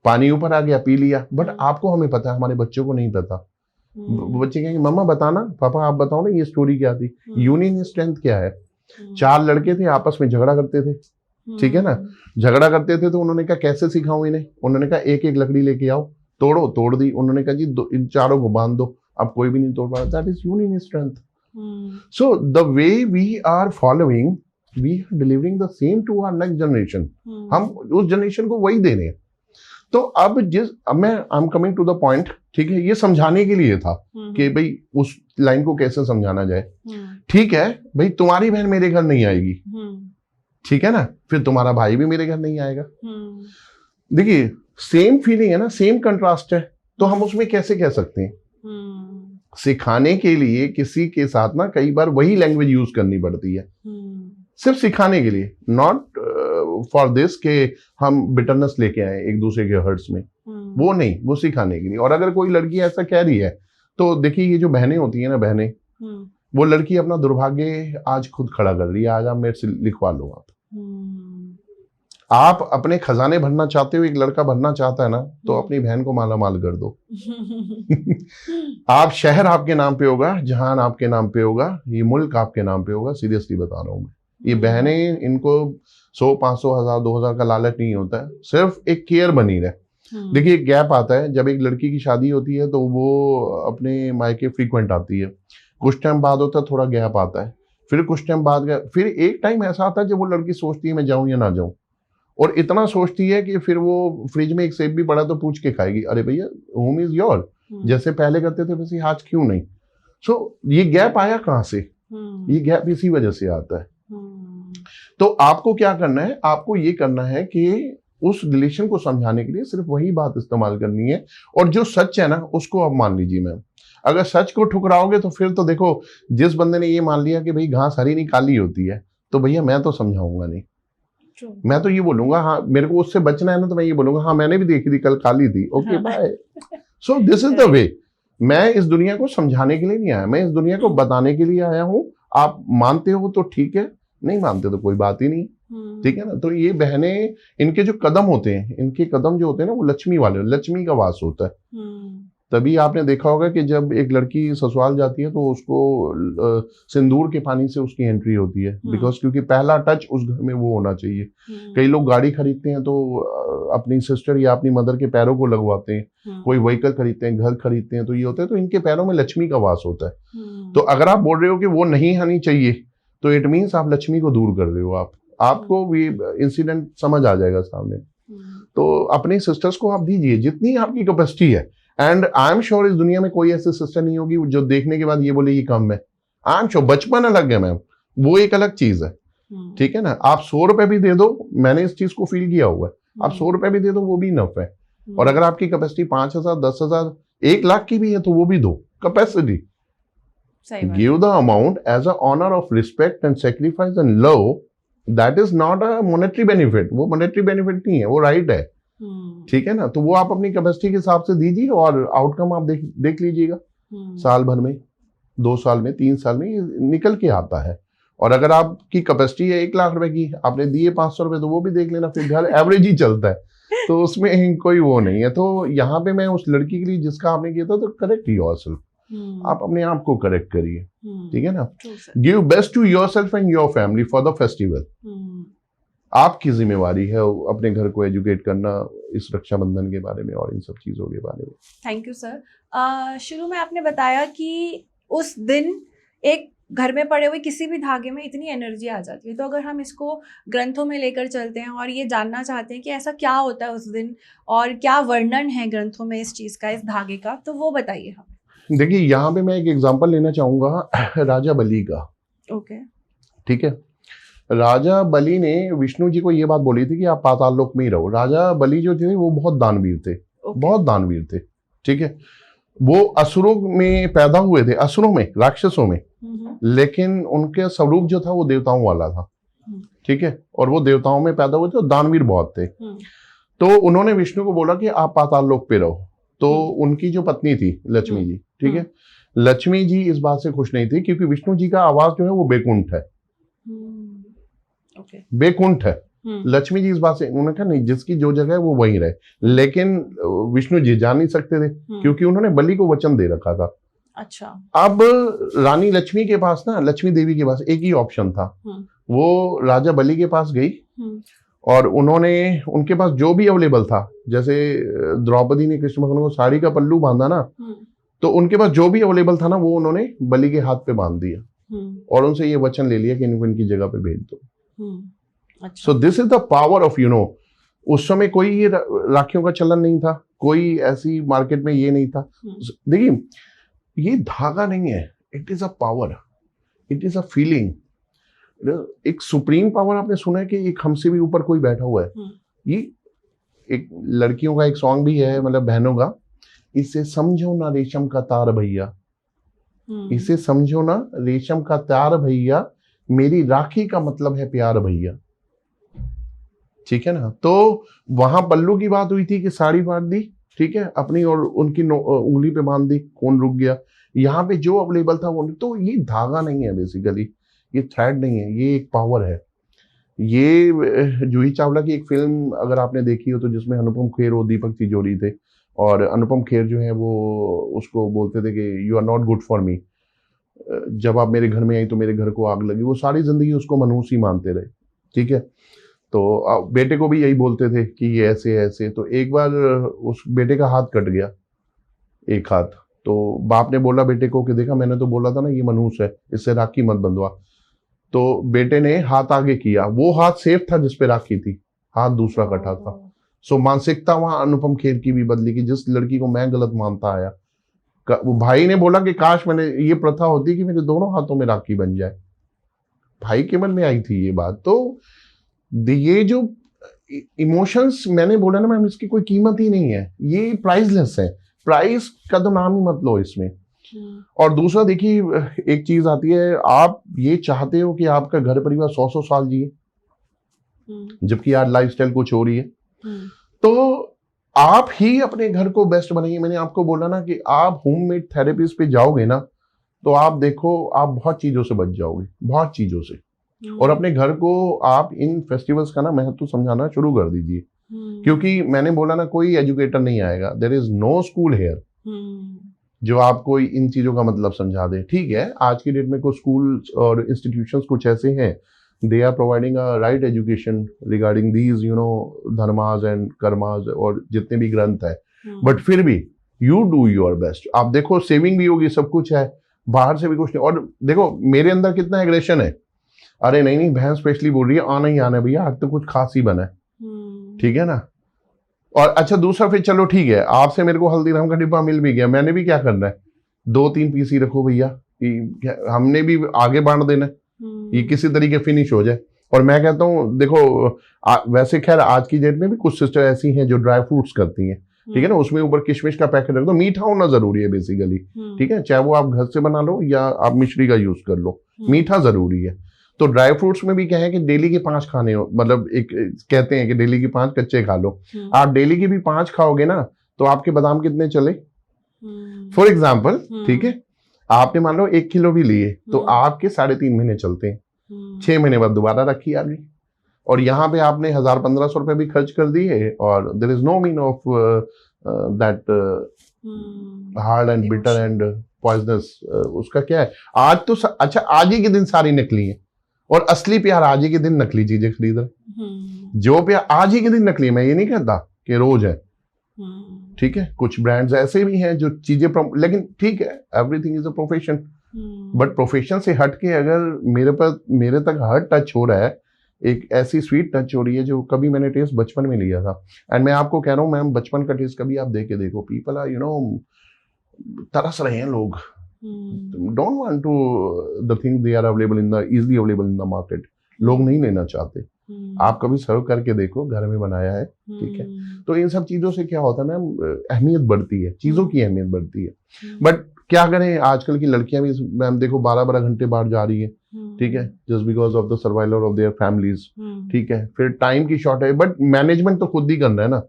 पानी ऊपर आ गया, पी लिया। बट आपको, हमें पता है, हमारे बच्चों को नहीं पता। बच्चे कहेंगे मम्मा बताना, पापा आप बताओ ना ये स्टोरी क्या थी, यूनियन स्ट्रेंथ क्या है। 4 लड़के थे, आपस में झगड़ा करते थे, ठीक है ना, झगड़ा करते थे तो उन्होंने कहा कैसे सिखाऊं इन्हें, उन्होंने कहा एक एक लकड़ी लेके आओ, तोड़ो, तोड़ दी, उन्होंने कहा जी इन चारों को बांध दो, अब कोई भी नहीं तोड़ पा रहा। That is union strength. So the way we are following, we are delivering the same to our next generation, हम उस जनरेशन को वही दे रहे हैं। तो अब मैं I am coming to the point, ठीक है, ये समझाने के लिए था कि भाई उस लाइन को कैसे समझाना जाए। ठीक है भाई, तुम्हारी बहन मेरे घर नहीं आएगी, ठीक है ना, फिर तुम्हारा भाई भी मेरे घर नहीं आएगा। देखिए सेम फीलिंग है ना, सेम कंट्रास्ट है, तो हम उसमें कैसे कह सकते हैं? सिखाने के लिए किसी के साथ ना कई बार वही लैंग्वेज यूज करनी पड़ती है, सिर्फ सिखाने के लिए, नॉट फॉर दिस के हम बिटरनेस लेके आए एक दूसरे के हर्ट्स में, वो नहीं, वो सिखाने के लिए। और अगर कोई लड़की ऐसा कह रही है तो देखिए ये जो बहनें होती है ना, बहनें, वो लड़की अपना दुर्भाग्य आज खुद खड़ा कर रही है, आज आप मेरे से लिखवा लो। आप अपने खजाने भरना चाहते हो, एक लड़का भरना चाहता है ना, तो अपनी बहन को माला माल कर दो। आप शहर आपके नाम पे होगा, जहान आपके नाम पे होगा, ये मुल्क आपके नाम पे होगा, सीरियसली बता रहा हूं मैं। ये बहनें, इनको 100, 500, 1000, 2000 का लालच नहीं होता है, सिर्फ एक केयर बनी रहे। देखिए एक गैप आता है जब एक लड़की की शादी होती है तो वो अपने मायके फ्रीक्वेंट आती है, कुछ टाइम बाद होता है थोड़ा गैप आता है, फिर कुछ टाइम बाद फिर एक टाइम ऐसा आता है जब वो लड़की सोचती है मैं जाऊं या ना जाऊं, और इतना सोचती है कि फिर वो फ्रिज में एक सेब भी पड़ा तो पूछ के खाएगी, अरे भैया होम इज योर, जैसे पहले करते थे वैसे आज क्यों नहीं। सो ये गैप आया कहाँ से, ये गैप इसी वजह से आता है। तो आपको क्या करना है, आपको ये करना है कि उस रिलेशन को समझाने के लिए सिर्फ वही बात इस्तेमाल करनी है, और जो सच है ना उसको आप मान लीजिए मैम। अगर सच को ठुकराओगे तो फिर तो देखो, जिस बंदे ने ये मान लिया कि भाई घास हरी नहीं काली होती है, तो भैया मैं तो समझाऊंगा नहीं। मैं तो ये बोलूंगा हाँ मेरे को उससे बचना है ना, तो मैं ये बोलूंगा हाँ मैंने भी देखी थी कल काली थी, okay bye. So this is the way. मैं इस दुनिया को समझाने के लिए नहीं आया, मैं इस दुनिया को बताने के लिए आया हूँ। आप मानते हो तो ठीक है, नहीं मानते तो कोई बात ही नहीं, ठीक है ना। तो ये बहनें, इनके जो कदम होते हैं, इनके कदम जो होते हैं ना वो लक्ष्मी वाले, लक्ष्मी का वास होता है। तभी आपने देखा होगा कि जब एक लड़की ससुराल जाती है तो उसको सिंदूर के पानी से उसकी एंट्री होती है, बिकॉज क्योंकि पहला टच उस घर में वो होना चाहिए। कई लोग गाड़ी खरीदते हैं तो अपनी सिस्टर या अपनी मदर के पैरों को लगवाते हैं, कोई व्हीकल खरीदते हैं, घर खरीदते हैं, तो ये होता है, तो इनके पैरों में लक्ष्मी का वास होता है। तो अगर आप बोल रहे हो कि वो नहीं आनी चाहिए, तो इट मीन्स आप लक्ष्मी को दूर कर रहे हो। आपको भी इंसिडेंट समझ आ जाएगा सामने। तो अपने सिस्टर्स को आप दीजिए जितनी आपकी कैपेसिटी है, एंड आई एम श्योर इस दुनिया में कोई ऐसी सिस्टर नहीं होगी जो देखने के बाद ये बोले ये कम है। आई एम श्योर बचपन अलग है मैम, वो एक अलग चीज है, ठीक है ना। आप 100 रुपए भी दे दो, मैंने इस चीज को फील किया हुआ है, आप 100 रुपए भी दे दो वो भी इनफ है। और अगर आपकी कैपेसिटी 5,000, 10,000, 1 लाख की भी है तो वो भी दो। Capacity, give the amount as a honour of respect and sacrifice and love, that is not a monetary benefit. वो मॉनेटरी बेनिफिट नहीं है, वो राइट है, ठीक है ना। तो वो आप अपनी कैपेसिटी के हिसाब से दीजिए और आउटकम आप देख लीजिएगा। साल भर में, 2 साल में, 3 साल में ये निकल के आता है। और अगर आपकी कैपेसिटी है 1 लाख रुपए की, आपने दिए 500 रुपए, तो वो भी देख लेना, फिर घर एवरेज ही चलता है, तो उसमें कोई वो नहीं है। तो यहाँ पे मैं उस लड़की के लिए जिसका आपने किया था, तो करेक्ट योरसेल्फ, आप अपने आप को करेक्ट करिए, ठीक है ना। Give best to yourself and your family for the festival. आपकी जिम्मेवारी है अपने घर को एजुकेट करना इस रक्षाबंधन के बारे में और इन सब चीजों के बारे में। Thank you sir. शुरू में आपने बताया कि उस दिन एक घर में पड़े हुए किसी भी धागे में इतनी एनर्जी आ जाती है, तो अगर हम इसको ग्रंथों में लेकर चलते हैं और ये जानना चाहते हैं कि ऐसा क्या होता है उस दिन और क्या वर्णन है ग्रंथों में इस चीज का, इस धागे का, तो वो बताइए हमें। देखिए यहाँ पे मैं एक एग्जांपल लेना चाहूंगा राजा बलि का। ओके, ठीक है। राजा बलि ने विष्णु जी को ये बात बोली थी कि आप पाताल लोक में ही रहो। राजा बलि जो थे वो बहुत दानवीर थे, बहुत दानवीर थे, ठीक है। वो असुरों में पैदा हुए थे, असुरों में, राक्षसों में, लेकिन उनके स्वरूप जो था वो देवताओं वाला था, ठीक है। और वो देवताओं में पैदा हुए थे और दानवीर बहुत थे। तो उन्होंने विष्णु को बोला कि आप पाताल लोक पे रहो। तो उनकी जो पत्नी थी लक्ष्मी जी, ठीक है, लक्ष्मी जी इस बात से खुश नहीं थी क्योंकि विष्णु जी का आवास जो है वो बैकुंठ है, बैकुंठ है। लक्ष्मी जी इस बात से, उन्होंने कहा नहीं, जिसकी जो जगह है वो वहीं रहे। लेकिन विष्णु जी जा नहीं सकते थे क्योंकि उन्होंने बलि को वचन दे रखा था। अच्छा। अब रानी लक्ष्मी के पास ना, लक्ष्मी देवी के पास एक ही ऑप्शन था, वो राजा बलि के पास गई और उन्होंने, उनके पास जो भी अवेलेबल था, जैसे द्रौपदी ने कृष्ण भगवान को साड़ी का पल्लू बांधा ना, तो उनके पास जो भी अवेलेबल था ना वो उन्होंने बलि के हाथ पे बांध दिया और उनसे ये वचन ले लिया कि इनको इनकी जगह पे भेज दो। सो this is the power of, you know, उस समय कोई ये राखियों का चलन नहीं था, कोई ऐसी मार्केट में ये नहीं था। देखिए ये धागा नहीं है, it is a power, it is a feeling. एक सुप्रीम पावर आपने सुना है कि एक हमसे भी ऊपर कोई बैठा हुआ है। ये एक लड़कियों का एक सॉन्ग भी है, मतलब बहनों का, इसे समझो ना रेशम का तार भैया, इसे समझो ना रेशम का तार भैया, मेरी राखी का मतलब है प्यार भैया, ठीक है ना। तो वहां पल्लू की बात हुई थी कि साड़ी बांध दी, ठीक है, अपनी और उनकी उंगली पे बांध दी, खून रुक गया। यहाँ पे जो अवेलेबल था वो, तो ये धागा नहीं है बेसिकली, ये थ्रेड नहीं है, ये एक पावर है। ये जूही चावला की एक फिल्म अगर आपने देखी हो तो, जिसमें अनुपम खेर और दीपक तिजोरी थे, और अनुपम खेर जो है वो उसको बोलते थे कि you are not good for me, जब आप मेरे घर में आई तो मेरे घर को आग लगी। वो सारी जिंदगी उसको मनहूस ही मानते रहे, ठीक है। तो बेटे को भी यही बोलते थे कि ये ऐसे ऐसे। तो एक बार उस बेटे का हाथ कट गया, एक हाथ। तो बाप ने बोला बेटे को कि देखा मैंने तो बोला था ना ये मनहूस है, इससे राखी मत बंधवा। तो बेटे ने हाथ आगे किया, वो हाथ सेफ था जिसपे राखी थी, हाथ दूसरा कटा था। सो मानसिकता वहां अनुपम खेर की भी बदली कि जिस लड़की को मैं गलत मानता आया, वो भाई ने बोला कि काश मैंने ये प्रथा होती कि मेरे दोनों हाथों में राखी बन जाए। भाई के मन में आई थी ये बात। तो ये जो इमोशंस मैंने बोला ना मैम, इसकी कोई कीमत ही नहीं है, ये प्राइसलेस है। प्राइस का तो नाम ही मत लो इसमें। और दूसरा देखिए, एक चीज आती है, आप ये चाहते हो कि आपका घर परिवार 100-100 साल जिए, जबकि यार लाइफस्टाइल कुछ हो रही है। तो आप ही अपने घर को बेस्ट बनाइए। मैंने आपको बोला ना कि आप होममेड थेरेपीज पे जाओगे ना, तो आप देखो आप बहुत चीजों से बच जाओगे, बहुत चीजों से। और अपने घर को आप इन फेस्टिवल्स का ना महत्व समझाना शुरू कर दीजिए। क्योंकि मैंने बोला ना, कोई एजुकेटर नहीं आएगा, there is no school here जो आपको इन चीजों का मतलब समझा दे। ठीक है, आज की डेट में कुछ स्कूल और इंस्टीट्यूशंस कुछ ऐसे हैं, they are providing a right education regarding these dharmas and karmas और जितने भी ग्रंथ है। बट फिर भी यू डू योर बेस्ट। आप देखो सेविंग भी होगी, सब कुछ है, बाहर से भी कुछ नहीं। और देखो मेरे अंदर कितना एग्रेशन है, अरे नहीं बहन स्पेशली बोल रही है आना ही आना है भैया, आज तो कुछ खास ही बना है, ठीक है ना। और अच्छा दूसरा फिर चलो ठीक है, आपसे मेरे को हल्दीराम का डिब्बा मिल भी गया, मैंने भी क्या करना है, 2-3 पीस ही रखो भैया, हमने भी आगे बांट देना है, ये किसी तरीके फिनिश हो जाए। और मैं कहता हूँ देखो वैसे खैर आज की डेट में भी कुछ सिस्टर ऐसी हैं जो ड्राई फ्रूट्स करती हैं, ठीक है ना, उसमें ऊपर किशमिश का पैकेट रख दो। मीठा होना जरूरी है बेसिकली, ठीक है, चाहे वो आप घर से बना लो या आप मिश्री का यूज कर लो, मीठा जरूरी है। तो ड्राई फ्रूट्स में भी क्या है कि डेली के 5 खाने हो, मतलब एक कहते हैं कि डेली के 5 कच्चे खा लो। आप डेली के भी 5 खाओगे ना, तो आपके बादाम कितने चले, फॉर एग्जाम्पल, ठीक है, आपने मान लो 1 किलो भी लिए तो आपके 3.5 महीने चलते हैं, 6 महीने बाद दोबारा रखिए आगे। और यहाँ पे आपने 1000-1500 रुपए भी खर्च कर दिए, और there is no mean of that hard and bitter and poisonous. उसका क्या है, आज तो अच्छा आज ही के दिन सारी नकली है, और असली प्यार आज ही के दिन नकली चीजें खरीद रहे। जो प्यार आज ही के दिन नकली है, मैं ये नहीं कहता कि रोज है, ठीक है, कुछ ब्रांड्स ऐसे भी हैं जो चीजें लेकिन ठीक है, everything is a profession. But profession से हट के अगर मेरे तक हर टच हो रहा है, एक ऐसी स्वीट टच हो रही है जो कभी मैंने टेस्ट बचपन में लिया था। एंड मैं आपको कह रहा हूँ मैम, बचपन का टेस्ट कभी आप दे के देखो, पीपल आर तरस रहे हैं लोग, don't want to the things they are easily available in the market, लोग नहीं लेना चाहते। आप कभी सर्व करके देखो, घर में बनाया है, ठीक है। तो इन सब चीजों से क्या होता है मैम, अहमियत बढ़ती है, चीजों की अहमियत बढ़ती है। बट क्या करें, आजकल की लड़कियां भी मैम देखो 12-12 घंटे बाहर जा रही है, ठीक है, just because of the survival of their families, ठीक है। फिर टाइम की शॉर्टेज, बट मैनेजमेंट तो खुद ही करना है ना,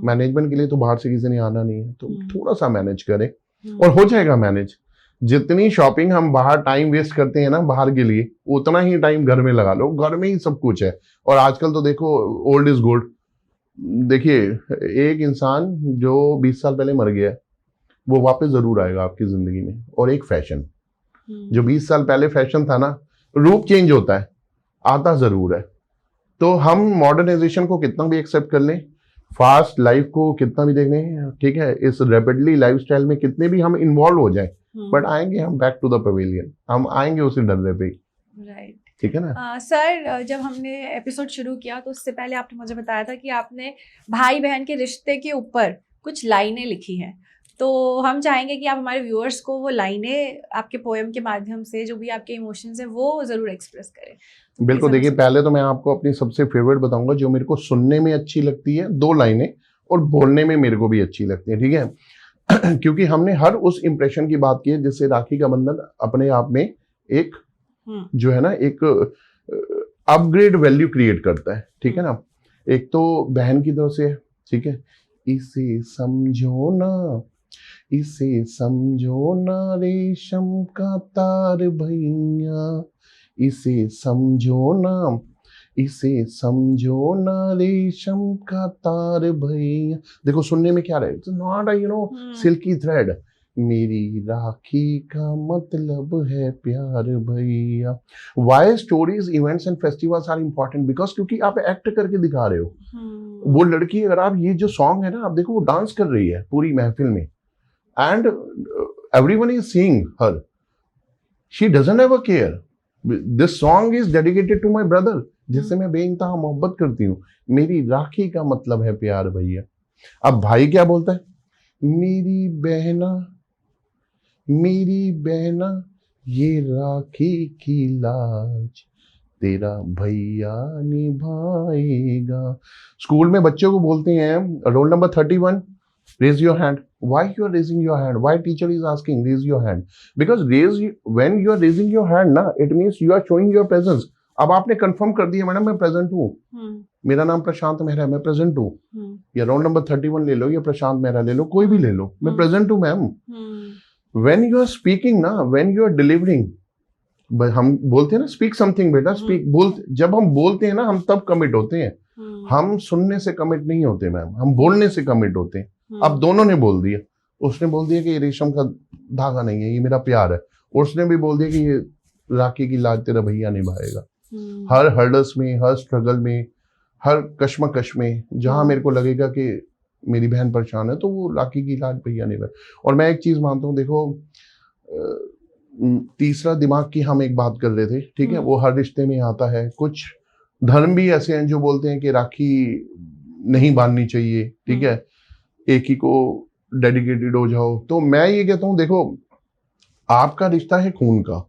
मैनेजमेंट के लिए तो बाहर से किसी ने आना नहीं है, तो थोड़ा सा मैनेज करें और हो जाएगा मैनेज। जितनी शॉपिंग हम बाहर टाइम वेस्ट करते हैं ना बाहर के लिए, उतना ही टाइम घर में लगा लो, घर में ही सब कुछ है। और आजकल तो देखो ओल्ड इज गोल्ड। देखिए एक इंसान जो 20 साल पहले मर गया, वो वापस जरूर आएगा आपकी जिंदगी में। और एक फैशन जो 20 साल पहले फैशन था ना, रूप चेंज होता है, आता जरूर है। तो हम मॉडर्नाइजेशन को कितना भी एक्सेप्ट कर लें, फास्ट लाइफ को कितना भी देख लें, ठीक है, इस रैपिडली लाइफस्टाइल में कितने भी हम इन्वॉल्व हो जाएं, बट आएंगे हम बैक टू द पवेलियन, हम आएंगे उसी डरने पे, राइट, ठीक है ना। सर जब हमने एपिसोड शुरू किया तो उससे पहले आपने मुझे बताया था कि आपने भाई बहन के रिश्ते के ऊपर कुछ लाइनें लिखी हैं, तो हम चाहेंगे कि आप हमारे व्यूअर्स को वो लाइनें आपके पोएम के माध्यम से, जो भी आपके इमोशंस हैं, वो जरूर एक्सप्रेस करें। तो बिल्कुल, देखिए पहले तो मैं आपको अपनी सबसे फेवरेट बताऊंगा, जो मेरे को सुनने में अच्छी लगती है, 2 लाइनें, और बोलने में मेरे को भी अच्छी लगती है, ठीक है। क्योंकि हमने हर उस इंप्रेशन की बात की है जिससे राखी का बंधन अपने आप में एक जो है ना, एक अपग्रेड वैल्यू क्रिएट करता है, ठीक है ना। एक तो बहन की तरफ से, ठीक है, इसे समझो ना, इसे समझो ना रेशम का तार भैया, इसे समझो ना, इसे समझो ना रेशम का तार भैया। देखो सुनने में क्या रहे, नॉट सिल्की थ्रेड, मेरी राखी का मतलब है प्यार भैया। Why stories events and festivals are important because क्योंकि आप एक्ट करके दिखा रहे हो। वो लड़की, अगर आप ये जो सॉन्ग है ना, आप देखो वो डांस कर रही है पूरी महफिल में and everyone is seeing her, she doesn't have a care. This song is dedicated to my brother, जिससे मैं बेइंतहा मोहब्बत करती हूँ। मेरी राखी का मतलब है प्यार भैया। अब भाई क्या बोलता है, मेरी बहना ये राखी की लाज तेरा भैया निभाएगा। स्कूल में बच्चों को बोलते हैं, roll number 31, raise your hand. Why you are raising your hand? Why teacher is asking raise your hand? Because when you are raising your hand ना, it means you are showing your presence. अब आपने कंफर्म कर दिया मैडम मैं प्रेजेंट हूँ, मेरा नाम प्रशांत मेहरा है, मैं प्रेजेंट हूँ, या रोल नंबर 31 ले लो या प्रशांत मेहरा ले लो, कोई भी ले लो, मैं प्रेजेंट हूँ ma'am. When you are speaking ना, when you are delivering, हम बोलते हैं ना स्पीक समथिंग बेटा, स्पीक जब हम बोलते हैं ना, हम तब कमिट होते हैं। हम सुनने से कमिट नहीं होते मैम, हम बोलने से कमिट होते हैं। अब दोनों ने बोल दिया, उसने बोल दिया कि ये रेशम का धागा नहीं है, ये मेरा प्यार है, उसने भी बोल दिया कि ये राखी की लाज तेरा भैया निभाएगा। हर हर्डल्स में, हर स्ट्रगल में, हर कश्मकश में, जहां मेरे को लगेगा कि मेरी बहन परेशान है, तो वो राखी की लाज भैया निभाए। और मैं एक चीज मानता हूँ, देखो तीसरा दिमाग की हम एक बात कर रहे थे, ठीक है, वो हर रिश्ते में आता है। कुछ धर्म भी ऐसे हैं जो बोलते हैं कि राखी नहीं बांधनी चाहिए, ठीक है, एक ही को डेडिकेटेड हो जाओ। तो मैं ये कहता हूँ, देखो आपका रिश्ता है खून का,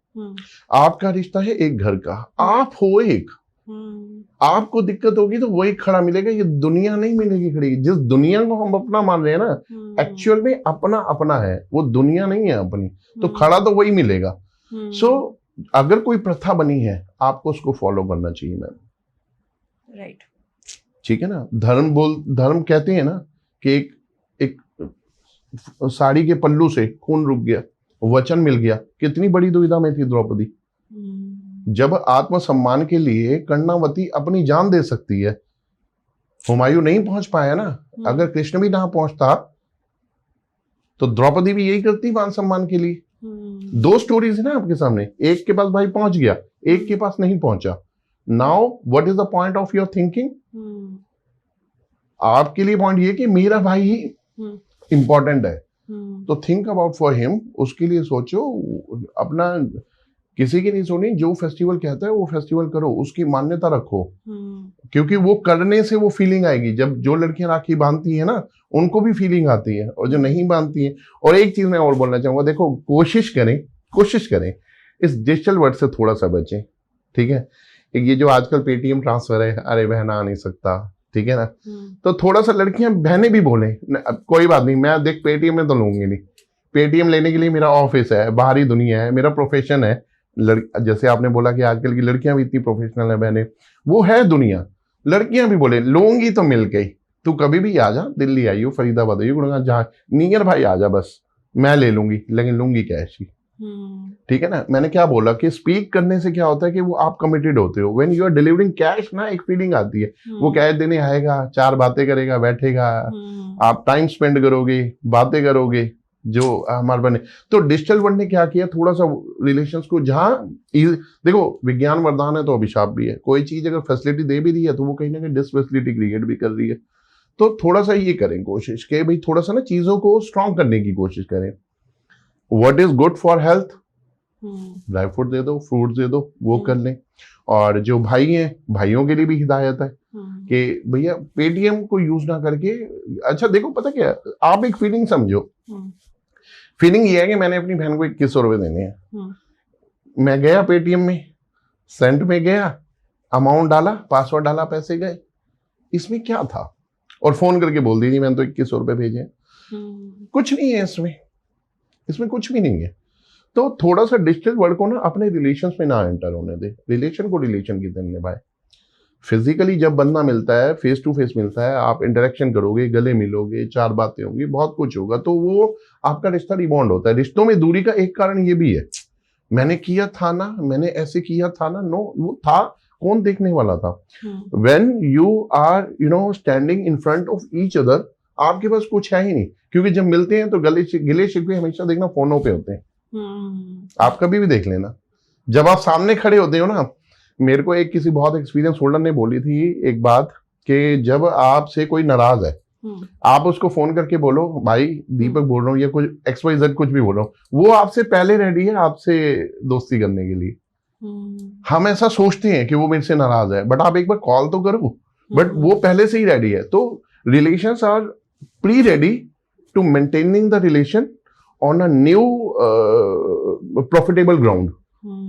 आपका रिश्ता है एक घर का, आप हो एक, आपको दिक्कत होगी तो वही खड़ा मिलेगा, ये दुनिया नहीं मिलेगी खड़ी। जिस दुनिया को हम अपना मान रहे हैं ना, एक्चुअल में अपना अपना है, वो दुनिया नहीं है अपनी, तो खड़ा तो वही मिलेगा। सो अगर कोई प्रथा बनी है, आपको उसको फॉलो करना चाहिए मैम, राइट, ठीक है ना। धर्म कहते हैं ना कि एक साड़ी के पल्लू से खून रुक गया, वचन मिल गया। कितनी बड़ी दुविधा में थी द्रौपदी, जब आत्मसम्मान के लिए कर्णावती अपनी जान दे सकती है। हुमायूं नहीं पहुंच पाया ना, अगर कृष्ण भी ना पहुंचता तो द्रौपदी भी यही करती मान सम्मान के लिए। दो स्टोरीज है ना आपके सामने, एक के पास भाई पहुंच गया, एक के पास नहीं पहुंचा। Now what is the point of your thinking? आपके लिए पॉइंट ये कि मेरा भाई ही इंपॉर्टेंट है, तो थिंक अबाउट फॉर हिम, उसके लिए सोचो, अपना किसी की नहीं सुनी। जो फेस्टिवल कहता है वो फेस्टिवल करो, उसकी मान्यता रखो, क्योंकि वो करने से वो फीलिंग आएगी। जब जो लड़कियां राखी बांधती है ना, उनको भी फीलिंग आती है, और जो नहीं बांधती है। और एक चीज मैं और बोलना चाहूंगा, देखो कोशिश करें इस डिजिटल वर्ड से थोड़ा सा बचें, ठीक है। एक ये जो आजकल पेटीएम ट्रांसफर है, अरे बहना आ नहीं सकता, ठीक है ना, तो थोड़ा सा लड़कियां बहनें भी बोले कोई बात नहीं, मैं देख पेटीएम में तो लूंगी नहीं, पेटीएम लेने के लिए मेरा ऑफिस है, बाहरी दुनिया है, मेरा प्रोफेशन है। जैसे आपने बोला कि आजकल की लड़कियां भी इतनी प्रोफेशनल है बहनें, वो है दुनिया। लड़कियां भी बोले लूंगी तो मिल गई, तू कभी भी आ जा, दिल्ली आई हो, फरीदाबाद आई हो, जहाँ नियर भाई आ जा, बस मैं ले लूंगी, लेकिन लूंगी कैश ही, ठीक है ना। मैंने क्या बोला कि स्पीक करने से क्या होता है कि वो आप कमिटेड होते हो। When you are delivering cash ना, एक फीलिंग आती है, वो कैश देने आएगा, चार बातें करेगा, बैठेगा, आप टाइम स्पेंड करोगे, बातें करोगे, जो हमारे बने। तो डिजिटल वर्ल्ड ने क्या किया, थोड़ा सा रिलेशंस को, जहां देखो विज्ञान वरदान है तो अभिशाप भी है। कोई चीज अगर फैसिलिटी दे भी रही है तो वो कहीं ना कहीं डिसफैसिलिटी क्रिएट भी कर रही है। तो थोड़ा सा ये करें कोशिश के भाई, थोड़ा सा ना चीजों को स्ट्रॉन्ग करने की कोशिश करें। What is good for health, dry fruit दे दो, फ्रूट दे दो, वो कर लें। और जो भाई हैं, भाइयों के लिए भी हिदायत है कि भैया पेटीएम को यूज ना करके, अच्छा देखो पता क्या, आप एक फीलिंग समझो। फीलिंग ये है कि मैंने अपनी बहन को 2100 रुपए देने हैं, मैं गया पेटीएम में, सेंट में गया, अमाउंट डाला, पासवर्ड डाला, पैसे गए, इसमें क्या था? और फोन करके बोल दीजिए मैंने तो 2100 रुपए भेजे। कुछ नहीं है इसमें कुछ भी नहीं है। तो थोड़ा सा डिजिटल वर्ल्ड को ना अपने रिलेशंस में ना एंटर होने दे, रिलेशन को रिलेशन की तरह निभाए। फिजिकली जब बंदा मिलता है, फेस टू फेस मिलता है, आप इंटरेक्शन करोगे, गले मिलोगे, चार बातें होंगी, बहुत कुछ होगा, तो वो आपका रिश्ता रिबॉन्ड होता है। रिश्तों में दूरी का एक कारण ये भी है, मैंने किया था ना, मैंने ऐसे किया था ना, नो, वो था, कौन देखने वाला था? When you are standing in front of each other, आपके पास कुछ है ही नहीं, क्योंकि जब मिलते हैं तो गिले शिकवे हमेशा देखना फोनों पे होते हैं। आप कभी भी देख लेना, जब आप सामने खड़े होते हो ना, मेरे को एक किसी बहुत एक्सपीरियंस होल्डर ने बोली थी एक बात कि जब आपसे कोई नाराज है, आप उसको फोन करके बोलो भाई दीपक बोल रहा हूँ या कुछ XYZ कुछ भी बोल रहा हूँ, वो आपसे पहले रेडी है आपसे दोस्ती करने के लिए। हम ऐसा सोचते हैं कि वो मेरे से नाराज है, बट आप एक बार कॉल तो करो, बट वो पहले से ही रेडी है। तो relations are pre ready to maintaining the relation on a new profitable ground,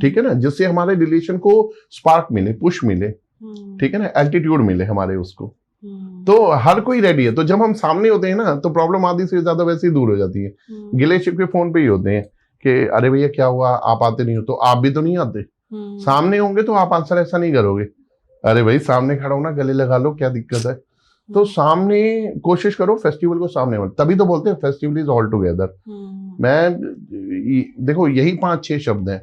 ठीक है ना, जिससे हमारे रिलेशन को स्पार्क मिले, पुश मिले, ठीक है ना, एल्टीट्यूड मिले हमारे उसको। तो हर कोई रेडी है। तो जब हम सामने होते हैं ना तो प्रॉब्लम आधी से ज्यादा वैसे ही दूर हो जाती है। गिले शिकवे फोन पे ही होते हैं कि अरे भैया क्या हुआ, आप आते नहीं हो, तो आप भी तो नहीं आते। सामने होंगे तो आप आंसर ऐसा नहीं करोगे, अरे भाई सामने खड़ा हो ना, गले लगा लो, क्या दिक्कत है। तो सामने कोशिश करो, फेस्टिवल को सामने हो, तभी तो बोलते हैं फेस्टिवल इज ऑल टुगेदर। देखो यही 5-6 शब्द हैं,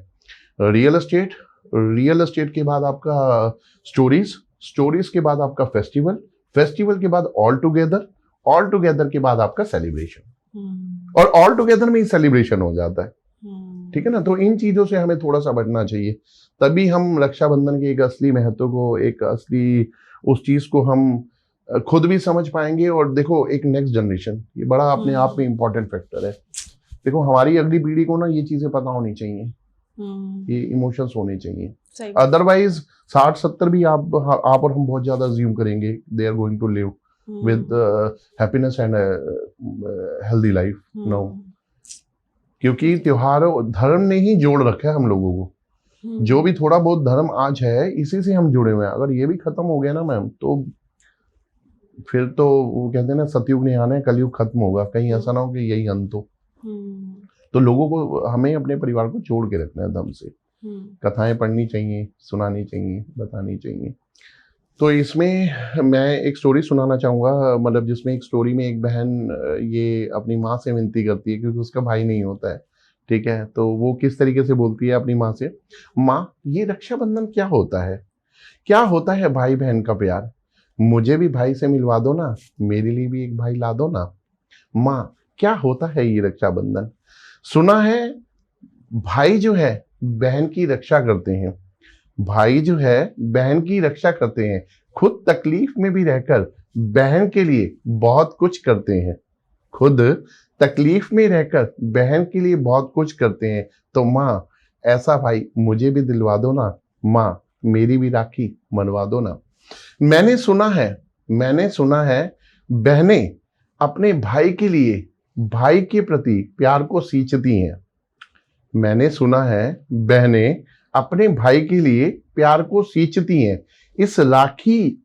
रियल एस्टेट, रियल एस्टेट के बाद आपका स्टोरीज, स्टोरीज के बाद आपका फेस्टिवल, फेस्टिवल के बाद ऑल टुगेदर के बाद आपका सेलिब्रेशन, और ऑल टुगेदर में ही सेलिब्रेशन हो जाता है, ठीक है ना। तो इन चीजों से हमें थोड़ा सा बचना चाहिए, तभी हम रक्षाबंधन के एक असली महत्व को, एक असली उस चीज को हम खुद भी समझ पाएंगे। और देखो एक नेक्स्ट जनरेशन, ये बड़ा अपने आप में इम्पोर्टेंट फैक्टर है। देखो हमारी अगली पीढ़ी को ना ये चीजें पता होनी चाहिए, ये इमोशंस होने चाहिए। अदरवाइज 60-70 भी आप और हम बहुत ज्यादा अज्यूम करेंगे they are going to live with happiness and healthy life. No, क्योंकि त्योहार धर्म ने ही जोड़ रखा है हम लोगों को। जो भी थोड़ा बहुत धर्म आज है इसी से हम जुड़े हुए हैं। अगर ये भी खत्म हो गया ना मैम, तो फिर तो वो कहते हैं ना सतयुग नहीं आना है, कलयुग खत्म होगा। कहीं ऐसा ना हो कि यही अंत हो। तो लोगों को, हमें अपने परिवार को जोड़ के रखना है धर्म से। कथाएं पढ़नी चाहिए, सुनानी चाहिए, बतानी चाहिए। तो इसमें मैं एक स्टोरी सुनाना चाहूँगा, मतलब जिसमें एक स्टोरी में एक बहन ये अपनी माँ से विनती करती है, क्योंकि उसका भाई नहीं होता है, ठीक है। तो वो किस तरीके से बोलती है अपनी माँ से, माँ ये रक्षाबंधन क्या होता है, क्या होता है भाई बहन का प्यार, मुझे भी भाई से मिलवा दो ना, मेरे लिए भी एक भाई ला दो ना। माँ क्या होता है ये रक्षाबंधन। सुना है भाई जो है बहन की रक्षा करते हैं, भाई जो है बहन की रक्षा करते हैं, खुद तकलीफ में भी रहकर बहन के लिए बहुत कुछ करते हैं, खुद तकलीफ में रहकर बहन के लिए बहुत कुछ करते हैं। तो माँ ऐसा भाई मुझे भी दिलवा दो ना, माँ मेरी भी राखी मनवा दो ना। मैंने सुना है बहनें अपने भाई के लिए, भाई के प्रति प्यार को सींचती हैं। मैंने सुना है बहनें अपने भाई के लिए प्यार को सींचती हैं, इस राखी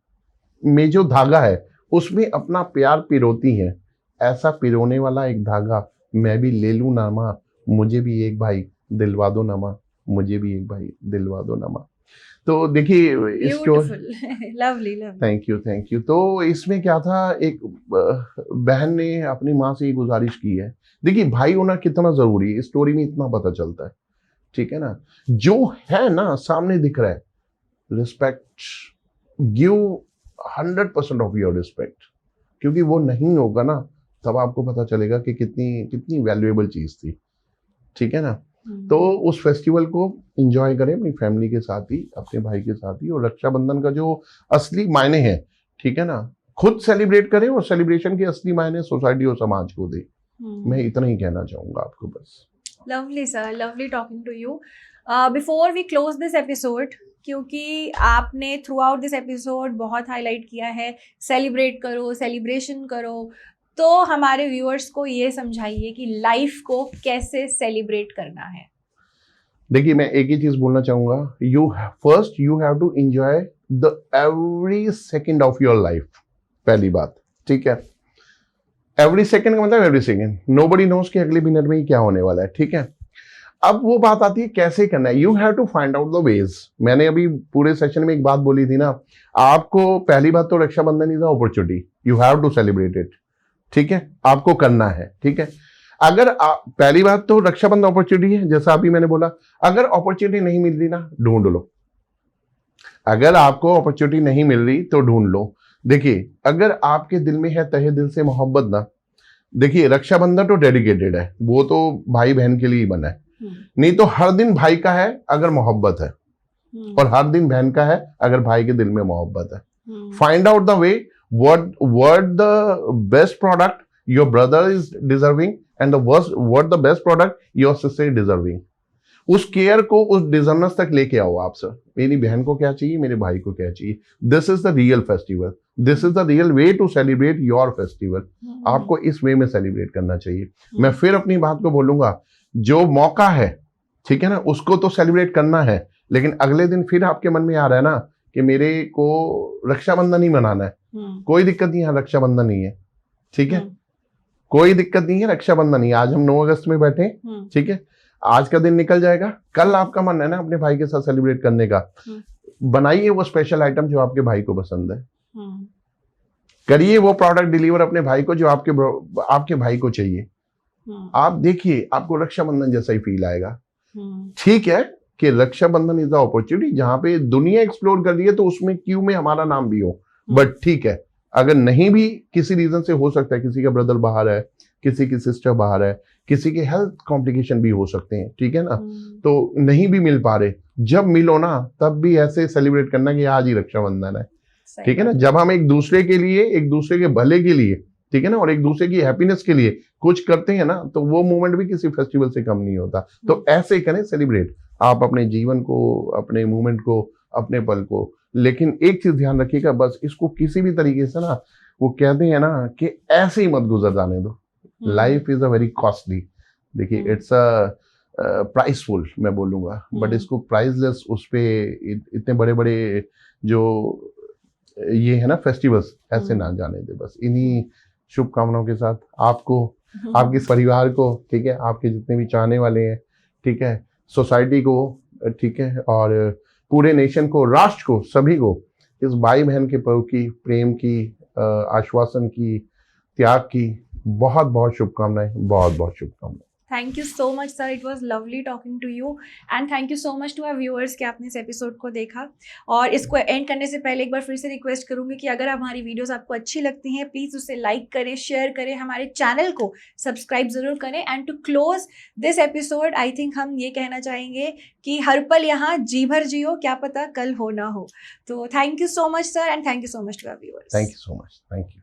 में जो धागा है उसमें अपना प्यार पिरोती हैं। ऐसा पिरोने वाला एक धागा मैं भी ले लूं ना माँ, मुझे भी एक भाई दिलवा दो ना माँ, मुझे भी एक भाई दिलवा दो ना माँ। तो देखिए इसको लवली थैंक यू। तो इसमें क्या था, एक बहन ने अपनी माँ से ये गुजारिश की है। देखिए भाई होना कितना जरूरी है, इस स्टोरी में इतना पता चलता है, ठीक है ना। जो है ना सामने दिख रहा है, respect, give 100% of your respect, क्योंकि वो नहीं होगा ना तब आपको पता चलेगा कि कितनी वैल्यूएबल चीज थी, ठीक है ना। तो उस फेस्टिवल को एंजॉय करें अपनी फैमिली के साथ ही, अपने भाई के साथ ही, और रक्षाबंधन का जो असली मायने हैं, ठीक है ना, खुद सेलिब्रेट करें, और सेलिब्रेशन के असली मायने सोसाइटी और समाज को दे। मैं इतना ही कहना चाहूंगा आपको बस। Lovely sir, lovely talking to you. Before we close this episode, क्योंकि आपने थ्रू आउट दिस एपिसोड बहुत हाईलाइट किया है सेलिब्रेट करो, सेलिब्रेशन करो, तो हमारे व्यूअर्स को ये समझाइए कि लाइफ को कैसे सेलिब्रेट करना है। देखिए मैं एक ही चीज बोलना चाहूंगा, you have to enjoy the every second of your life. पहली बात, ठीक है, एवरी सेकेंड का मतलब एवरी सेकेंड, नोबडी नोस कि अगले मिनट में ही क्या होने वाला है, ठीक है। अब वो बात आती है कैसे करना है, you have to find out the ways. मैंने अभी पूरे सेशन में एक बात बोली थी ना, आपको पहली बात तो Rakshabandhan is a opportunity, you have to celebrate it, ठीक है, आपको करना है, ठीक है। अगर पहली बात तो रक्षाबंधन अपॉर्चुनिटी है, जैसा अभी मैंने बोला, अगर अपॉर्चुनिटी नहीं मिल रही ना, ढूंढ लो। अगर आपको अपॉर्चुनिटी नहीं मिल रही तो ढूंढ लो। देखिए, अगर आपके दिल में है तहे दिल से मोहब्बत ना, देखिए रक्षाबंधन तो डेडिकेटेड है, वो तो भाई बहन के लिए ही बना है। नहीं तो हर दिन भाई का है अगर मोहब्बत है, और हर दिन बहन का है अगर भाई के दिल में मोहब्बत है। Find out the way what the best product your brother is deserving and what the best product your sister is deserving. उस केयर को उस डिजर्नर्स तक लेके आओ आप सर। मेरी बहन को क्या चाहिए, मेरे भाई को क्या चाहिए। This is the real festival, this is the real way to celebrate your festival. आपको इस वे में सेलिब्रेट करना चाहिए। मैं फिर अपनी बात को बोलूंगा, जो मौका है, ठीक है ना, उसको तो सेलिब्रेट करना है, लेकिन अगले दिन फिर आपके मन में आ रहा है ना कि मेरे को रक्षाबंधन ही मनाना है, कोई दिक्कत नहीं है, रक्षाबंधन नहीं है, ठीक है, कोई दिक्कत नहीं है, रक्षाबंधन नहीं है। आज हम 9 अगस्त में बैठे, ठीक है, आज का दिन निकल जाएगा, कल आपका मन है ना अपने भाई के साथ सेलिब्रेट करने का, बनाइए वो स्पेशल आइटम जो आपके भाई को पसंद है, करिए वो प्रोडक्ट डिलीवर अपने भाई को जो आपके भाई को चाहिए। आप देखिए, आपको रक्षाबंधन जैसा ही फील आएगा। ठीक है कि रक्षाबंधन इज द अपॉर्चुनिटी, जहां पे दुनिया एक्सप्लोर कर रही है तो उसमें क्यू में हमारा नाम भी हो, बट ठीक है, अगर नहीं भी किसी रीजन से हो सकता है, किसी का ब्रदर बाहर है, किसी की सिस्टर बाहर है, किसी के हेल्थ कॉम्प्लिकेशन भी हो सकते हैं, ठीक है ना, तो नहीं भी मिल पा रहे, जब मिलो ना तब भी ऐसे सेलिब्रेट करना कि आज ही रक्षाबंधन है, ठीक है ना। जब हम एक दूसरे के लिए, एक दूसरे के भले के लिए, ठीक है ना, और एक दूसरे की हैप्पीनेस के लिए कुछ करते हैं ना, तो वो मोमेंट भी किसी फेस्टिवल से कम नहीं होता। तो ऐसे करें सेलिब्रेट आप अपने जीवन को, अपने मोमेंट को, अपने पल को। लेकिन एक चीज ध्यान रखिएगा, बस इसको किसी भी तरीके से ना, वो कहते हैं ना कि ऐसे ही मत गुजर जाने दो। Life is a very costly, देखिए इट्स अ प्राइसफुल मैं बोलूंगा, बट इसको प्राइसलेस उस पे इतने बड़े बड़े जो ये है ना फेस्टिवल्स, ऐसे ना जाने दे। बस इन्हीं शुभकामनाओं के साथ आपको, आपके परिवार को, ठीक है, आपके जितने भी चाहने वाले हैं, ठीक है, सोसाइटी को, ठीक है, और पूरे नेशन को, राष्ट्र को, सभी को इस भाई बहन के पर्व की, प्रेम की, आश्वासन की, त्याग की बहुत बहुत शुभकामनाएं, बहुत बहुत शुभकामनाएं। Thank you so much sir, it was lovely talking to you and thank you so much to our viewers कि आपने इस एपिसोड को देखा। और इसको एंड करने से पहले एक बार फिर से रिक्वेस्ट करूंगी कि अगर हमारी वीडियोस आपको अच्छी लगती हैं, प्लीज़ उसे लाइक करें, शेयर करें, हमारे चैनल को सब्सक्राइब ज़रूर करें। And to close this episode, I think हम ये कहना चाहेंगे कि हर पल यहाँ जी भर जियो, क्या पता कल हो ना हो। तो thank you so much sir, and thank you so much to our viewers. Thank you so much, thank you.